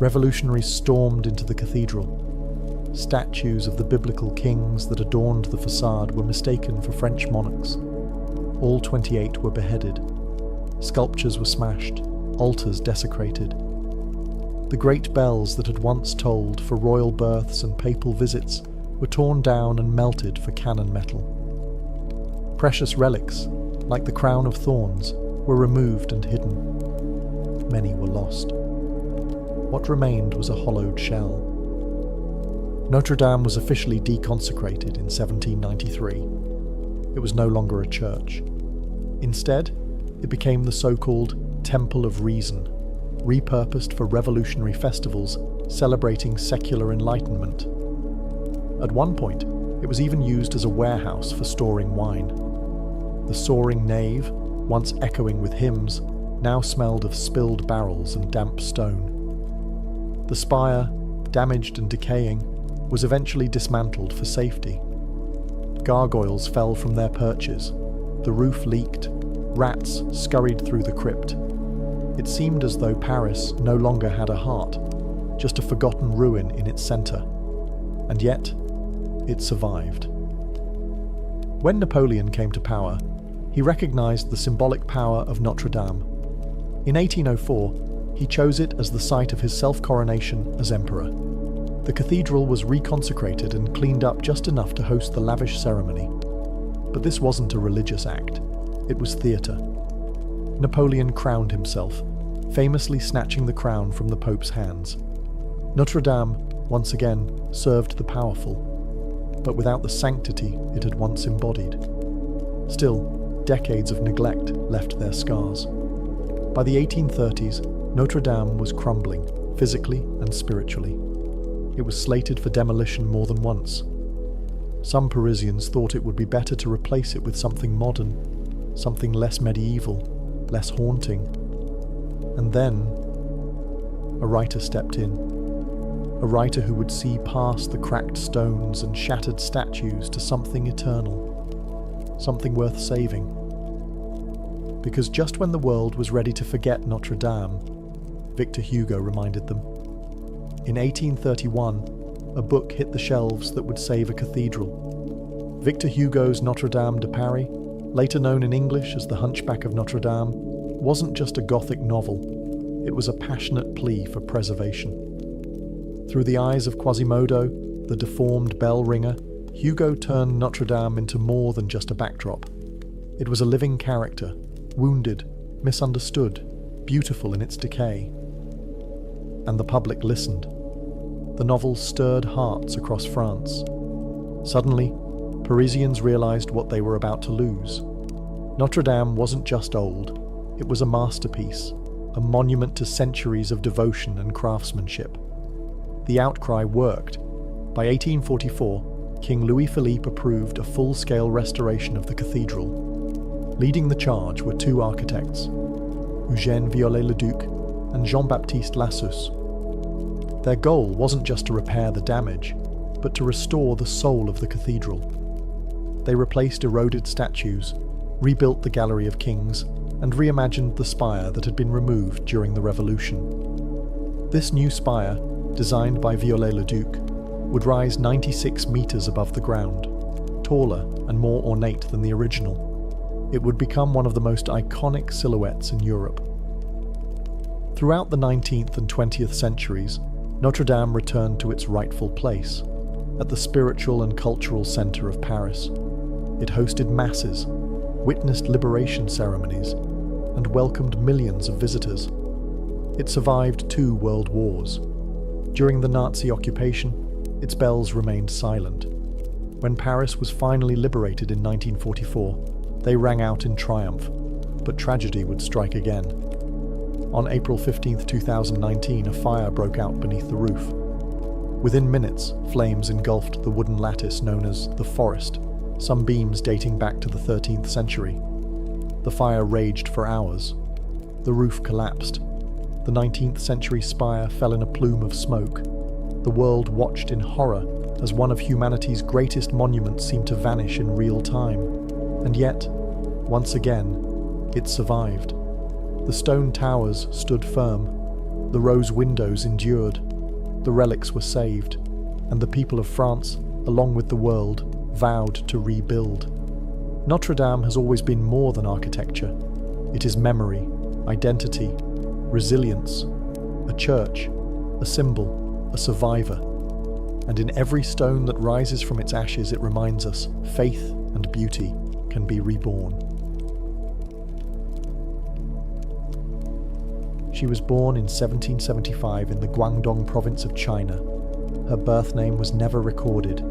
Revolutionaries stormed into the cathedral. Statues of the biblical kings that adorned the facade were mistaken for French monarchs. All 28 were beheaded. Sculptures were smashed, altars desecrated. The great bells that had once tolled for royal births and papal visits were torn down and melted for cannon metal. Precious relics, like the crown of thorns, were removed and hidden. Many were lost. What remained was a hollowed shell. Notre Dame was officially deconsecrated in 1793. It was no longer a church. Instead, it became the so-called Temple of Reason, repurposed for revolutionary festivals celebrating secular enlightenment. At one point, it was even used as a warehouse for storing wine. The soaring nave, once echoing with hymns, now smelled of spilled barrels and damp stone. The spire, damaged and decaying, was eventually dismantled for safety. Gargoyles fell from their perches, the roof leaked, rats scurried through the crypt. It seemed as though Paris no longer had a heart, just a forgotten ruin in its centre. And yet, it survived. When Napoleon came to power, he recognised the symbolic power of Notre Dame. In 1804, he chose it as the site of his self-coronation as emperor. The cathedral was reconsecrated and cleaned up just enough to host the lavish ceremony. But this wasn't a religious act. It was theatre. Napoleon crowned himself, famously snatching the crown from the Pope's hands. Notre Dame, once again, served the powerful, but without the sanctity it had once embodied. Still, decades of neglect left their scars. By the 1830s, Notre Dame was crumbling, physically and spiritually. It was slated for demolition more than once. Some Parisians thought it would be better to replace it with something modern, something less medieval, less haunting. And then, a writer stepped in. A writer who would see past the cracked stones and shattered statues to something eternal, something worth saving. Because just when the world was ready to forget Notre Dame, Victor Hugo reminded them. In 1831, a book hit the shelves that would save a cathedral. Victor Hugo's Notre Dame de Paris, later known in English as The Hunchback of Notre Dame, wasn't just a Gothic novel, it was a passionate plea for preservation. Through the eyes of Quasimodo, the deformed bell ringer, Hugo turned Notre Dame into more than just a backdrop. It was a living character, wounded, misunderstood, beautiful in its decay. And the public listened. The novel stirred hearts across France. Suddenly, Parisians realized what they were about to lose. Notre Dame wasn't just old, it was a masterpiece, a monument to centuries of devotion and craftsmanship. The outcry worked. By 1844, King Louis-Philippe approved a full-scale restoration of the cathedral. Leading the charge were two architects, Eugène Viollet-le-Duc and Jean-Baptiste Lassus. Their goal wasn't just to repair the damage, but to restore the soul of the cathedral. They replaced eroded statues, rebuilt the Gallery of Kings, and reimagined the spire that had been removed during the Revolution. This new spire, designed by Viollet-le-Duc, would rise 96 metres above the ground, taller and more ornate than the original. It would become one of the most iconic silhouettes in Europe. Throughout the 19th and 20th centuries, Notre Dame returned to its rightful place, at the spiritual and cultural centre of Paris. It hosted masses, witnessed liberation ceremonies, and welcomed millions of visitors. It survived 2 world wars. During the Nazi occupation, its bells remained silent. When Paris was finally liberated in 1944, they rang out in triumph, but tragedy would strike again. On April 15, 2019, a fire broke out beneath the roof. Within minutes, flames engulfed the wooden lattice known as the Forest, some beams dating back to the 13th century. The fire raged for hours. The roof collapsed. The 19th century spire fell in a plume of smoke. The world watched in horror as one of humanity's greatest monuments seemed to vanish in real time. And yet, once again, it survived. The stone towers stood firm. The rose windows endured. The relics were saved. And the people of France, along with the world, vowed to rebuild. Notre Dame has always been more than architecture. It is memory, identity, resilience, a church, a symbol, a survivor. And in every stone that rises from its ashes, it reminds us faith and beauty can be reborn. She was born in 1775 in the Guangdong province of China. Her birth name was never recorded.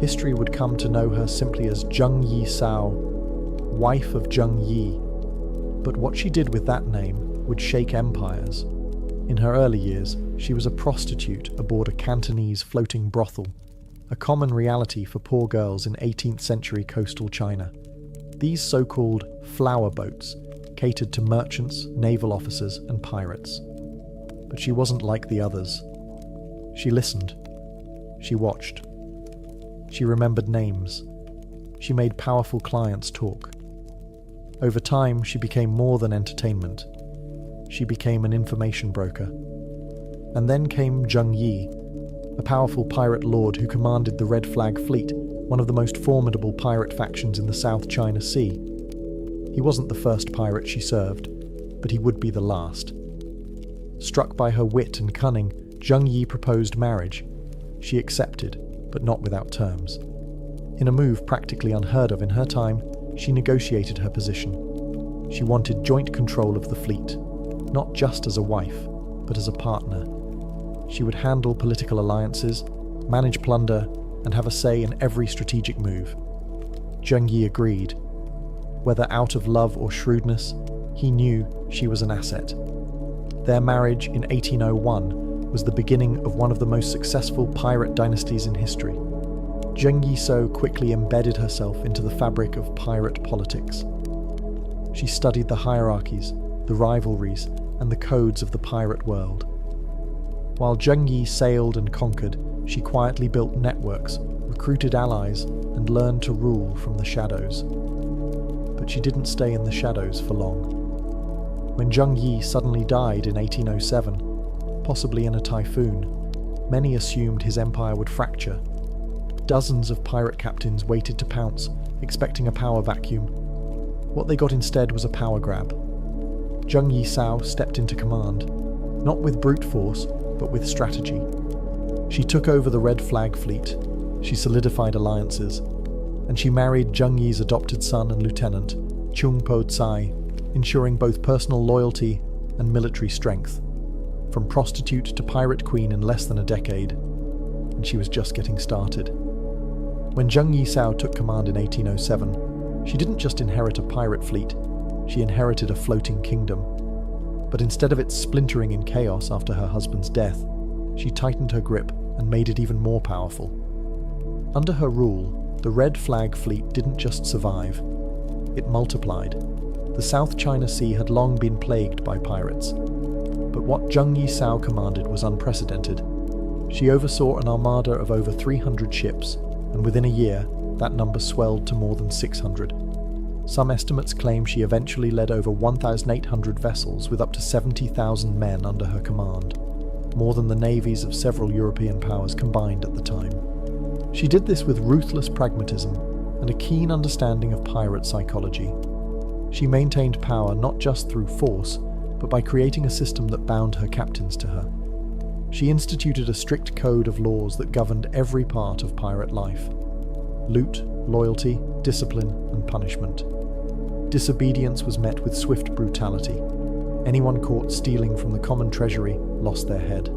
History would come to know her simply as Zheng Yi Sao, wife of Zheng Yi. But what she did with that name would shake empires. In her early years, she was a prostitute aboard a Cantonese floating brothel, a common reality for poor girls in 18th century coastal China. These so-called flower boats catered to merchants, naval officers, and pirates. But she wasn't like the others. She listened. She watched. She remembered names. She made powerful clients talk. Over time, she became more than entertainment. She became an information broker. And then came Zheng Yi, a powerful pirate lord who commanded the Red Flag Fleet, one of the most formidable pirate factions in the South China Sea. He wasn't the first pirate she served, but he would be the last. Struck by her wit and cunning, Zheng Yi proposed marriage. She accepted, but not without terms. In a move practically unheard of in her time, she negotiated her position. She wanted joint control of the fleet, not just as a wife, but as a partner. She would handle political alliances, manage plunder, and have a say in every strategic move. Zheng Yi agreed. Whether out of love or shrewdness, he knew she was an asset. Their marriage in 1801 was the beginning of one of the most successful pirate dynasties in history. Zheng Yi quickly embedded herself into the fabric of pirate politics. She studied the hierarchies, the rivalries, and the codes of the pirate world. While Zheng Yi sailed and conquered, she quietly built networks, recruited allies, and learned to rule from the shadows. But she didn't stay in the shadows for long. When Zheng Yi suddenly died in 1807, possibly in a typhoon, many assumed his empire would fracture. Dozens of pirate captains waited to pounce, expecting a power vacuum. What they got instead was a power grab. Zheng Yi stepped into command, not with brute force, but with strategy. She took over the Red Flag Fleet, she solidified alliances, and she married Zheng Yi's adopted son and lieutenant, Chung Po Tsai, ensuring both personal loyalty and military strength. From prostitute to pirate queen in less than a decade, and she was just getting started. When Zheng Yi took command in 1807, she didn't just inherit a pirate fleet, she inherited a floating kingdom. But instead of it splintering in chaos after her husband's death, she tightened her grip and made it even more powerful. Under her rule, the Red Flag Fleet didn't just survive, it multiplied. The South China Sea had long been plagued by pirates. But what Zheng Yi commanded was unprecedented. She oversaw an armada of over 300 ships, and within a year, that number swelled to more than 600. Some estimates claim she eventually led over 1,800 vessels with up to 70,000 men under her command, more than the navies of several European powers combined at the time. She did this with ruthless pragmatism and a keen understanding of pirate psychology. She maintained power not just through force, but by creating a system that bound her captains to her. She instituted a strict code of laws that governed every part of pirate life: loot, loyalty, discipline, and punishment. Disobedience was met with swift brutality. Anyone caught stealing from the common treasury lost their head.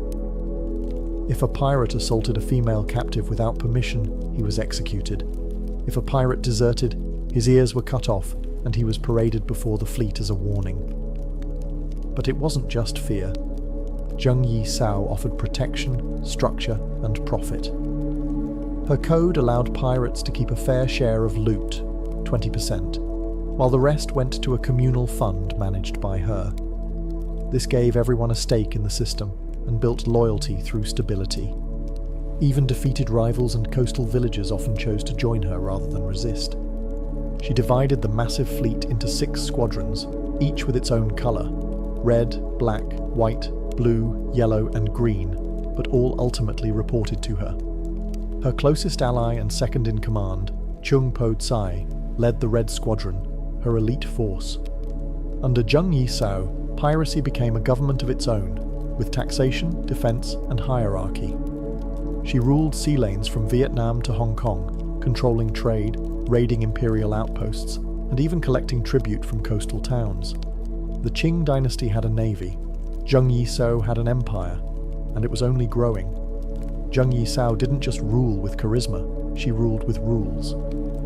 If a pirate assaulted a female captive without permission, he was executed. If a pirate deserted, his ears were cut off and he was paraded before the fleet as a warning. But it wasn't just fear. Zheng Yi Sao offered protection, structure, and profit. Her code allowed pirates to keep a fair share of loot, 20%, while the rest went to a communal fund managed by her. This gave everyone a stake in the system and built loyalty through stability. Even defeated rivals and coastal villagers often chose to join her rather than resist. She divided the massive fleet into 6 squadrons, each with its own colour: red, black, white, blue, yellow, and green, but all ultimately reported to her. Her closest ally and second-in-command, Chung Po Tsai, led the Red Squadron, her elite force. Under Zheng Yi Sao, piracy became a government of its own, with taxation, defense, and hierarchy. She ruled sea lanes from Vietnam to Hong Kong, controlling trade, raiding imperial outposts, and even collecting tribute from coastal towns. The Qing dynasty had a navy. Zheng Yi Sao had an empire, and it was only growing. Zheng Yi Sao didn't just rule with charisma, she ruled with rules.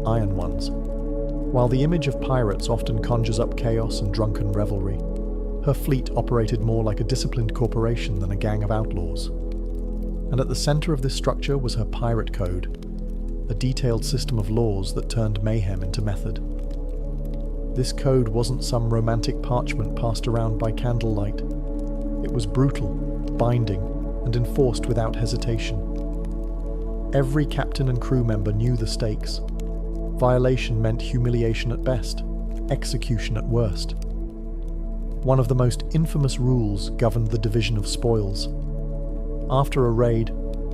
Iron ones. While the image of pirates often conjures up chaos and drunken revelry, her fleet operated more like a disciplined corporation than a gang of outlaws. And at the center of this structure was her pirate code, a detailed system of laws that turned mayhem into method. This code wasn't some romantic parchment passed around by candlelight. It was brutal, binding, and enforced without hesitation. Every captain and crew member knew the stakes. Violation meant humiliation at best, execution at worst. One of the most infamous rules governed the division of spoils. After a raid,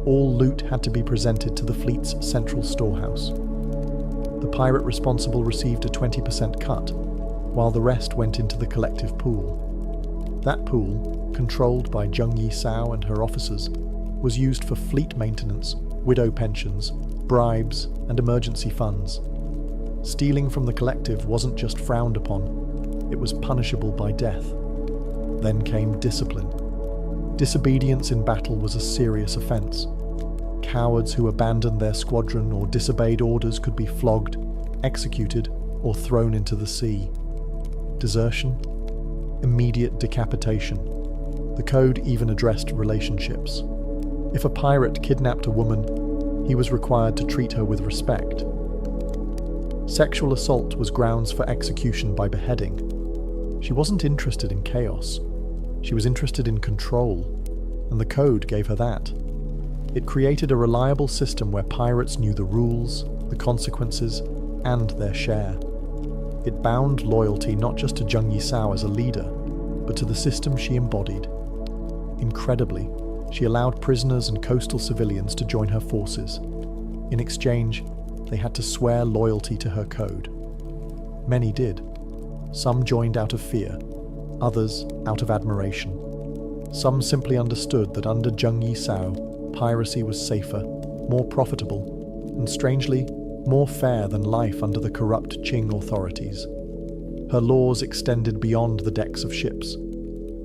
all loot had to be presented to the fleet's central storehouse. The pirate responsible received a 20% cut, while the rest went into the collective pool. That pool, controlled by Zheng Yi Sao and her officers, was used for fleet maintenance, widow pensions, bribes, and emergency funds. Stealing from the collective wasn't just frowned upon, it was punishable by death. Then came discipline. Disobedience in battle was a serious offense. Cowards who abandoned their squadron or disobeyed orders could be flogged, executed, or thrown into the sea. Desertion? Immediate decapitation. The code even addressed relationships. If a pirate kidnapped a woman, he was required to treat her with respect. Sexual assault was grounds for execution by beheading. She wasn't interested in chaos. She was interested in control, and the code gave her that. It created a reliable system where pirates knew the rules, the consequences, and their share. It bound loyalty not just to Zheng Yi Sao as a leader, but to the system she embodied. Incredibly, she allowed prisoners and coastal civilians to join her forces. In exchange, they had to swear loyalty to her code. Many did. Some joined out of fear, others out of admiration. Some simply understood that under Zheng Yi Sao, piracy was safer, more profitable, and strangely, more fair than life under the corrupt Qing authorities. Her laws extended beyond the decks of ships.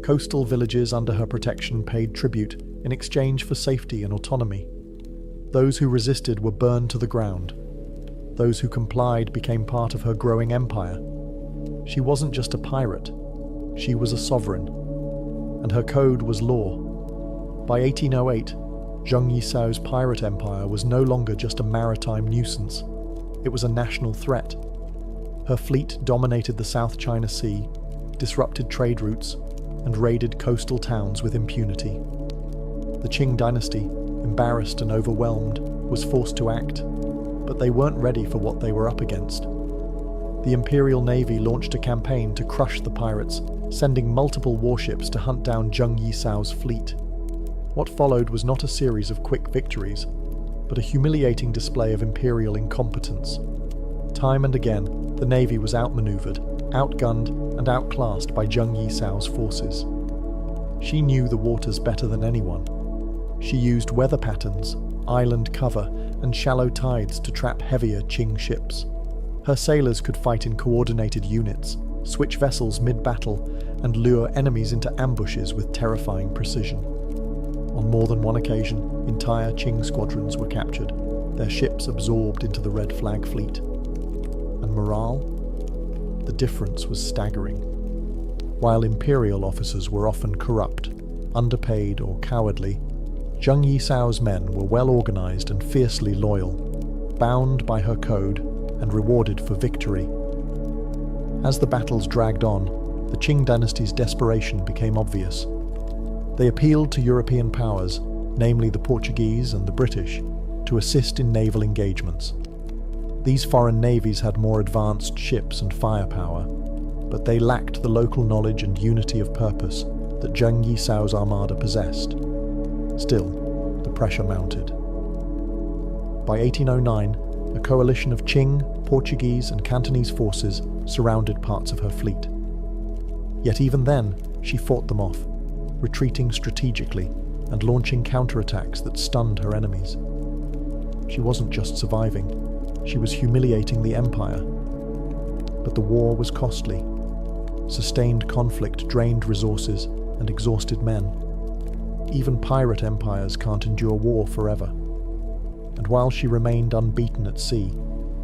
Coastal villages under her protection paid tribute in exchange for safety and autonomy. Those who resisted were burned to the ground. Those who complied became part of her growing empire. She wasn't just a pirate, she was a sovereign, and her code was law. By 1808, Zheng Yi Sao's pirate empire was no longer just a maritime nuisance, it was a national threat. Her fleet dominated the South China Sea, disrupted trade routes, and raided coastal towns with impunity. The Qing dynasty, embarrassed and overwhelmed, was forced to act, but they weren't ready for what they were up against. The Imperial Navy launched a campaign to crush the pirates, sending multiple warships to hunt down Zheng Yi Sao's fleet. What followed was not a series of quick victories, but a humiliating display of imperial incompetence. Time and again, the Navy was outmaneuvered, outgunned, and outclassed by Zheng Yi Sao's forces. She knew the waters better than anyone. She used weather patterns, island cover, and shallow tides to trap heavier Qing ships. Her sailors could fight in coordinated units, switch vessels mid-battle, and lure enemies into ambushes with terrifying precision. On more than one occasion, Entire Qing squadrons were captured, their ships absorbed into the Red Flag fleet. And morale? The difference was staggering. While imperial officers were often corrupt, underpaid or cowardly, Zheng Yisao's men were well organized and fiercely loyal, bound by her code and rewarded for victory. As the battles dragged on, the Qing dynasty's desperation became obvious. They appealed to European powers, namely the Portuguese and the British, to assist in naval engagements. These foreign navies had more advanced ships and firepower, but they lacked the local knowledge and unity of purpose that Zheng Yisao's armada possessed. Still, the pressure mounted. By 1809, a coalition of Qing, Portuguese and Cantonese forces surrounded parts of her fleet. Yet even then, she fought them off, retreating strategically and launching counterattacks that stunned her enemies. She wasn't just surviving, she was humiliating the empire. But the war was costly. Sustained conflict drained resources and exhausted men. Even pirate empires can't endure war forever. And while she remained unbeaten at sea,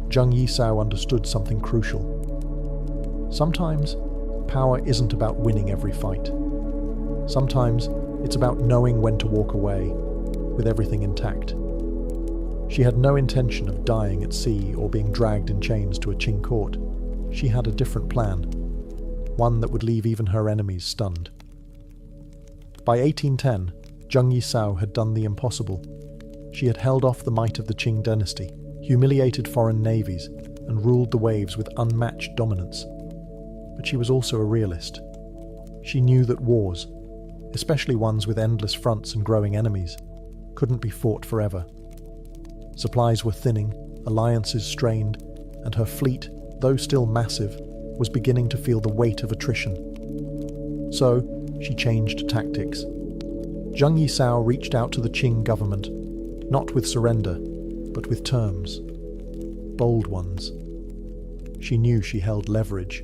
Zheng Yisao understood something crucial. Sometimes, power isn't about winning every fight. Sometimes, it's about knowing when to walk away, with everything intact. She had no intention of dying at sea or being dragged in chains to a Qing court. She had a different plan, one that would leave even her enemies stunned. By 1810, Zheng Yisao had done the impossible. She had held off the might of the Qing dynasty, humiliated foreign navies, and ruled the waves with unmatched dominance. But she was also a realist. She knew that wars, especially ones with endless fronts and growing enemies, couldn't be fought forever. Supplies were thinning, alliances strained, and her fleet, though still massive, was beginning to feel the weight of attrition. So, she changed tactics. Zheng Yisao reached out to the Qing government, not with surrender, but with terms. Bold ones. She knew she held leverage.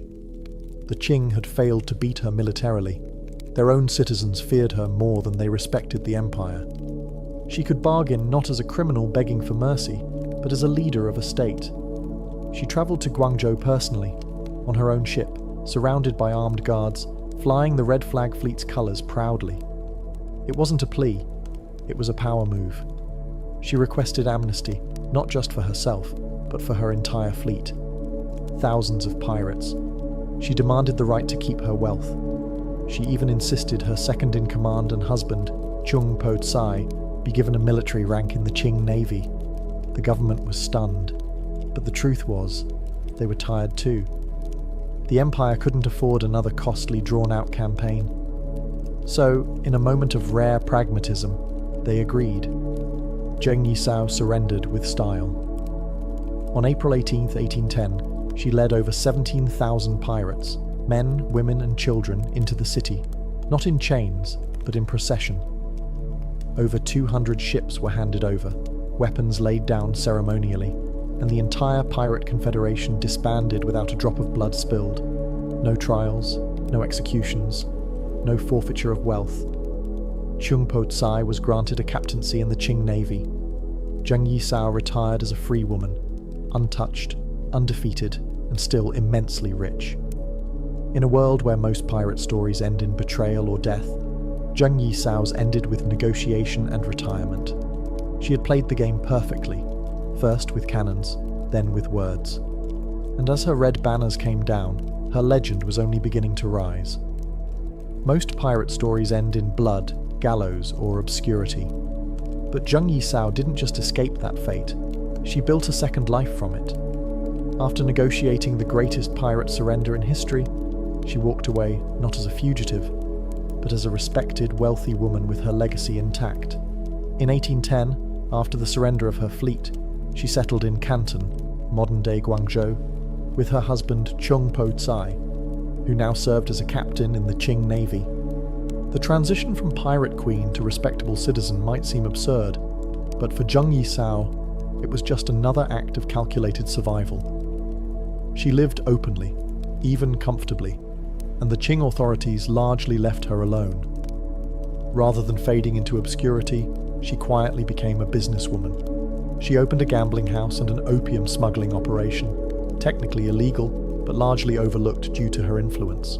The Qing had failed to beat her militarily. Their own citizens feared her more than they respected the empire. She could bargain not as a criminal begging for mercy, but as a leader of a state. She travelled to Guangzhou personally, on her own ship, surrounded by armed guards, flying the Red Flag fleet's colours proudly. It wasn't a plea, it was a power move. She requested amnesty, not just for herself, but for her entire fleet. Thousands of pirates. She demanded the right to keep her wealth. She even insisted her second-in-command and husband, Chung Po-tsai, be given a military rank in the Qing Navy. The government was stunned, but the truth was, they were tired too. The empire couldn't afford another costly, drawn-out campaign. So, in a moment of rare pragmatism, they agreed. Zheng Yisao surrendered with style. On April 18, 1810, she led over 17,000 pirates, men, women and children, into the city, not in chains, but in procession. Over 200 ships were handed over, weapons laid down ceremonially, and the entire pirate confederation disbanded without a drop of blood spilled. No trials, no executions, no forfeiture of wealth. Chung Po-tsai was granted a captaincy in the Qing Navy. Zheng Yisao retired as a free woman, untouched, undefeated, and still immensely rich. In a world where most pirate stories end in betrayal or death, Zheng Yisao's ended with negotiation and retirement. She had played the game perfectly, first with cannons, then with words. And as her red banners came down, her legend was only beginning to rise. Most pirate stories end in blood, gallows, or obscurity. But Zheng Yisao didn't just escape that fate, she built a second life from it. After negotiating the greatest pirate surrender in history, she walked away not as a fugitive, but as a respected, wealthy woman with her legacy intact. In 1810, after the surrender of her fleet, she settled in Canton, modern-day Guangzhou, with her husband Chung Po-tsai, who now served as a captain in the Qing Navy. The transition from pirate queen to respectable citizen might seem absurd, but for Zheng Yisao, it was just another act of calculated survival. She lived openly, even comfortably, and the Qing authorities largely left her alone. Rather than fading into obscurity, she quietly became a businesswoman. She opened a gambling house and an opium smuggling operation, technically illegal, but largely overlooked due to her influence.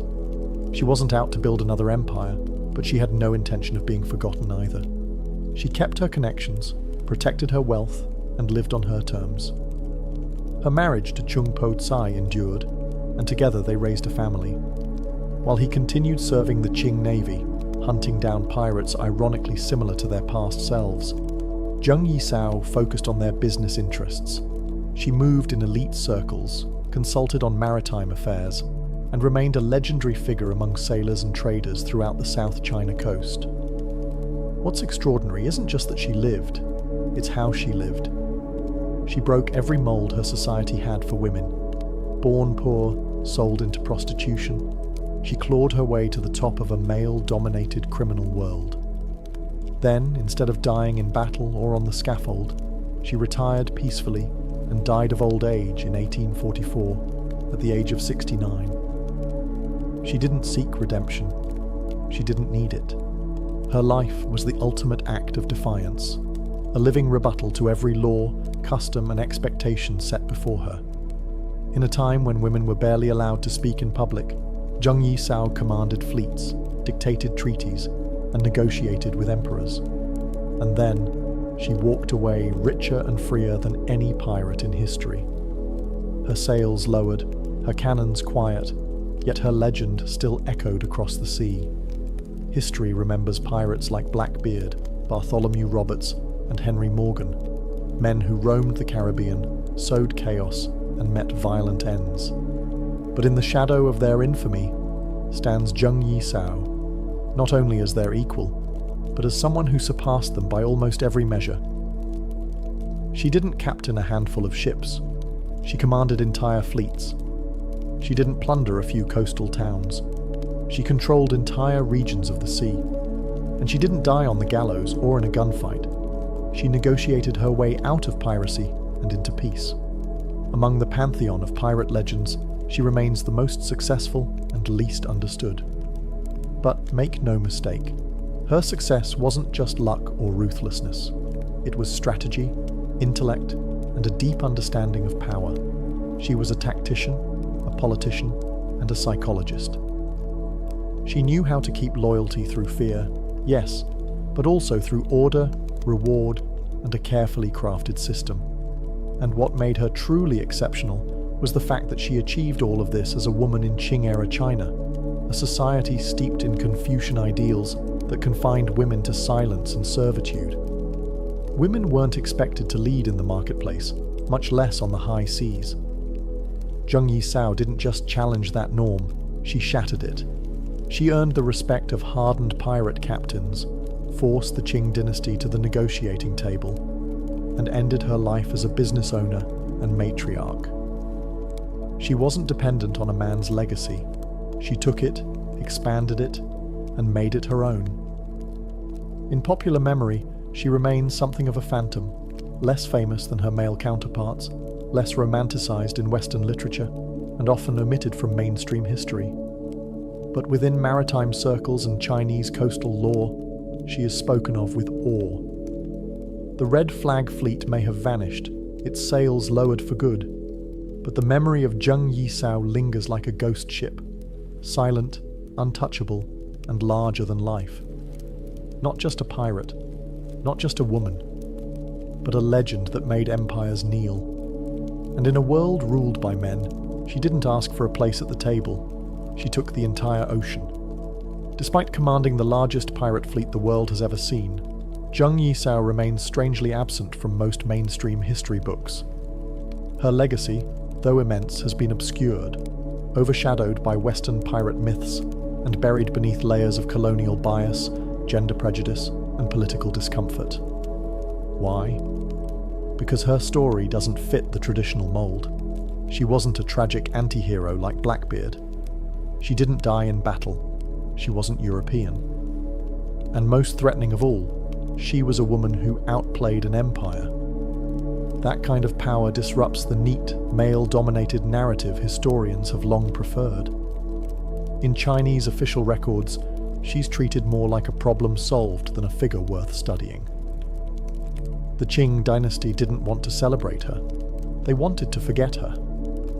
She wasn't out to build another empire, but she had no intention of being forgotten either. She kept her connections, protected her wealth, and lived on her terms. Her marriage to Chung Po Tsai endured, and together they raised a family. While he continued serving the Qing Navy, hunting down pirates ironically similar to their past selves, Zheng Yisao focused on their business interests. She moved in elite circles, consulted on maritime affairs, and remained a legendary figure among sailors and traders throughout the South China coast. What's extraordinary isn't just that she lived, it's how she lived. She broke every mold her society had for women. Born poor, sold into prostitution, she clawed her way to the top of a male-dominated criminal world. Then, instead of dying in battle or on the scaffold, she retired peacefully and died of old age in 1844, at the age of 69. She didn't seek redemption. She didn't need it. Her life was the ultimate act of defiance, a living rebuttal to every law, custom, and expectation set before her. In a time when women were barely allowed to speak in public, Zheng Yisao commanded fleets, dictated treaties, and negotiated with emperors. And then, she walked away richer and freer than any pirate in history. Her sails lowered, her cannons quiet, yet her legend still echoed across the sea. History remembers pirates like Blackbeard, Bartholomew Roberts, and Henry Morgan, men who roamed the Caribbean, sowed chaos, and met violent ends. But in the shadow of their infamy stands Zheng Yisao, not only as their equal, but as someone who surpassed them by almost every measure. She didn't captain a handful of ships. She commanded entire fleets. She didn't plunder a few coastal towns. She controlled entire regions of the sea. And she didn't die on the gallows or in a gunfight. She negotiated her way out of piracy and into peace. Among the pantheon of pirate legends, she remains the most successful and least understood. But make no mistake, her success wasn't just luck or ruthlessness. It was strategy, intellect, and a deep understanding of power. She was a tactician, a politician, and a psychologist. She knew how to keep loyalty through fear, yes, but also through order, reward, and a carefully crafted system. And what made her truly exceptional was the fact that she achieved all of this as a woman in Qing-era China, a society steeped in Confucian ideals that confined women to silence and servitude. Women weren't expected to lead in the marketplace, much less on the high seas. Zheng Yisao didn't just challenge that norm, she shattered it. She earned the respect of hardened pirate captains, forced the Qing dynasty to the negotiating table, and ended her life as a business owner and matriarch. She wasn't dependent on a man's legacy. She took it, expanded it, and made it her own. In popular memory, she remains something of a phantom, less famous than her male counterparts, less romanticized in Western literature, and often omitted from mainstream history. But within maritime circles and Chinese coastal lore, she is spoken of with awe. The Red Flag fleet may have vanished, its sails lowered for good, but the memory of Zheng Yisao lingers like a ghost ship, silent, untouchable, and larger than life. Not just a pirate, not just a woman, but a legend that made empires kneel. And in a world ruled by men, she didn't ask for a place at the table. She took the entire ocean. Despite commanding the largest pirate fleet the world has ever seen, Zheng Yisao remains strangely absent from most mainstream history books. Her legacy, though immense, has been obscured, overshadowed by Western pirate myths, and buried beneath layers of colonial bias, gender prejudice, and political discomfort. Why? Because her story doesn't fit the traditional mold. She wasn't a tragic anti-hero like Blackbeard. She didn't die in battle. She wasn't European. And most threatening of all, she was a woman who outplayed an empire. That kind of power disrupts the neat, male-dominated narrative historians have long preferred. In Chinese official records, she's treated more like a problem solved than a figure worth studying. The Qing dynasty didn't want to celebrate her. They wanted to forget her.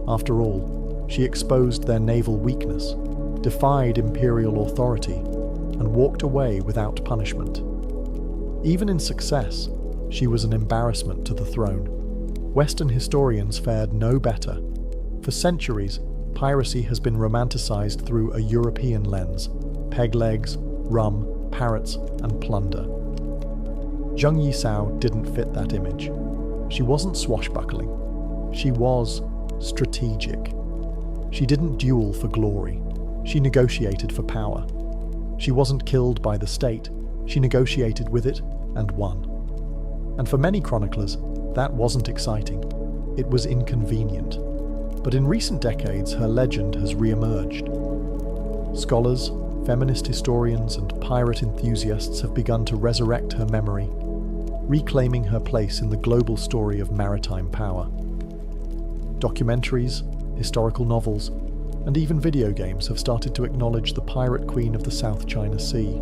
After all, she exposed their naval weakness, defied imperial authority, and walked away without punishment. Even in success, she was an embarrassment to the throne. Western historians fared no better. For centuries, piracy has been romanticized through a European lens: peg legs, rum, parrots, and plunder. Zheng Yisao didn't fit that image. She wasn't swashbuckling. She was strategic. She didn't duel for glory. She negotiated for power. She wasn't killed by the state. She negotiated with it and won. And for many chroniclers, that wasn't exciting. It was inconvenient. But in recent decades, her legend has re-emerged. Scholars, feminist historians, and pirate enthusiasts have begun to resurrect her memory, reclaiming her place in the global story of maritime power. Documentaries, historical novels, and even video games have started to acknowledge the pirate queen of the South China Sea.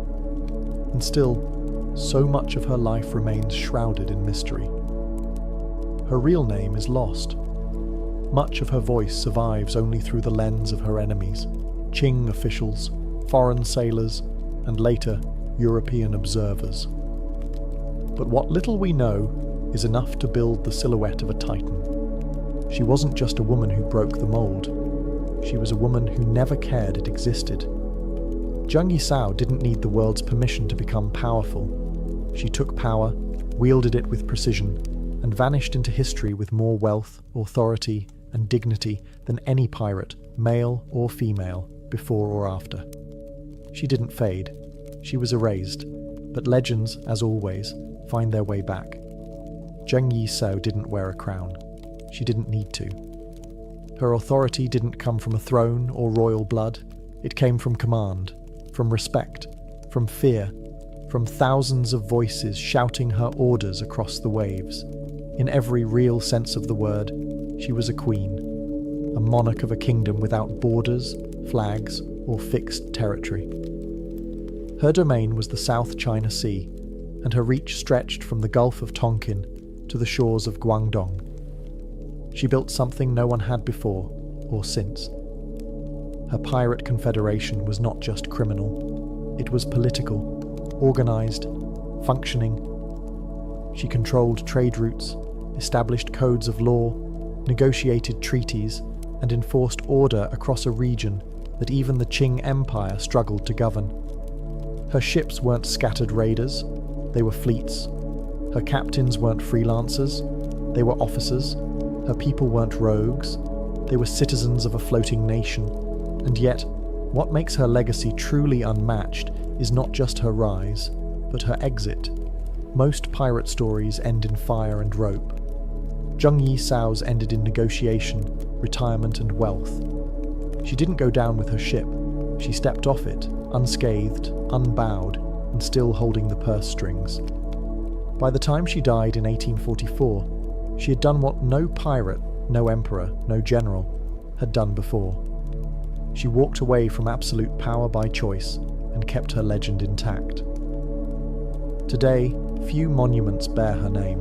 And still, so much of her life remains shrouded in mystery. Her real name is lost. Much of her voice survives only through the lens of her enemies: Qing officials, foreign sailors, and later, European observers. But what little we know is enough to build the silhouette of a titan. She wasn't just a woman who broke the mold. She was a woman who never cared it existed. Zheng Yisao didn't need the world's permission to become powerful. She took power, wielded it with precision, and vanished into history with more wealth, authority, and dignity than any pirate, male or female, before or after. She didn't fade. She was erased. But legends, as always, find their way back. Zheng Yisao didn't wear a crown. She didn't need to. Her authority didn't come from a throne or royal blood. It came from command, from respect, from fear, from thousands of voices shouting her orders across the waves. In every real sense of the word, she was a queen, a monarch of a kingdom without borders, flags, or fixed territory. Her domain was the South China Sea, and her reach stretched from the Gulf of Tonkin to the shores of Guangdong. She built something no one had before or since. Her pirate confederation was not just criminal, it was political, organized, functioning. She controlled trade routes, established codes of law, negotiated treaties, and enforced order across a region that even the Qing Empire struggled to govern. Her ships weren't scattered raiders, they were fleets. Her captains weren't freelancers, they were officers. Her people weren't rogues, they were citizens of a floating nation. And yet, what makes her legacy truly unmatched is not just her rise, but her exit. Most pirate stories end in fire and rope. Zheng Yisao's ended in negotiation, retirement, and wealth. She didn't go down with her ship. She stepped off it, unscathed, unbowed, and still holding the purse strings. By the time she died in 1844, she had done what no pirate, no emperor, no general had done before. She walked away from absolute power by choice and kept her legend intact. Today, few monuments bear her name.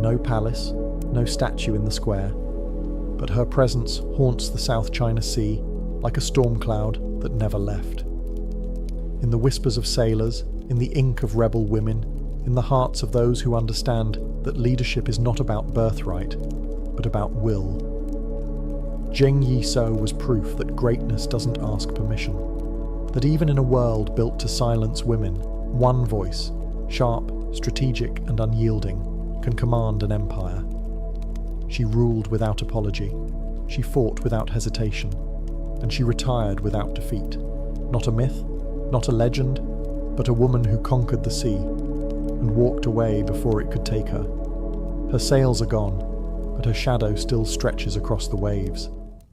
No palace, no statue in the square, but her presence haunts the South China Sea like a storm cloud that never left. In the whispers of sailors, in the ink of rebel women, in the hearts of those who understand that leadership is not about birthright, but about will. Zheng Yisao was proof that greatness doesn't ask permission, that even in a world built to silence women, one voice, sharp, strategic, and unyielding, can command an empire. She ruled without apology, she fought without hesitation, and she retired without defeat. Not a myth, not a legend, but a woman who conquered the sea and walked away before it could take her. Her sails are gone, but her shadow still stretches across the waves.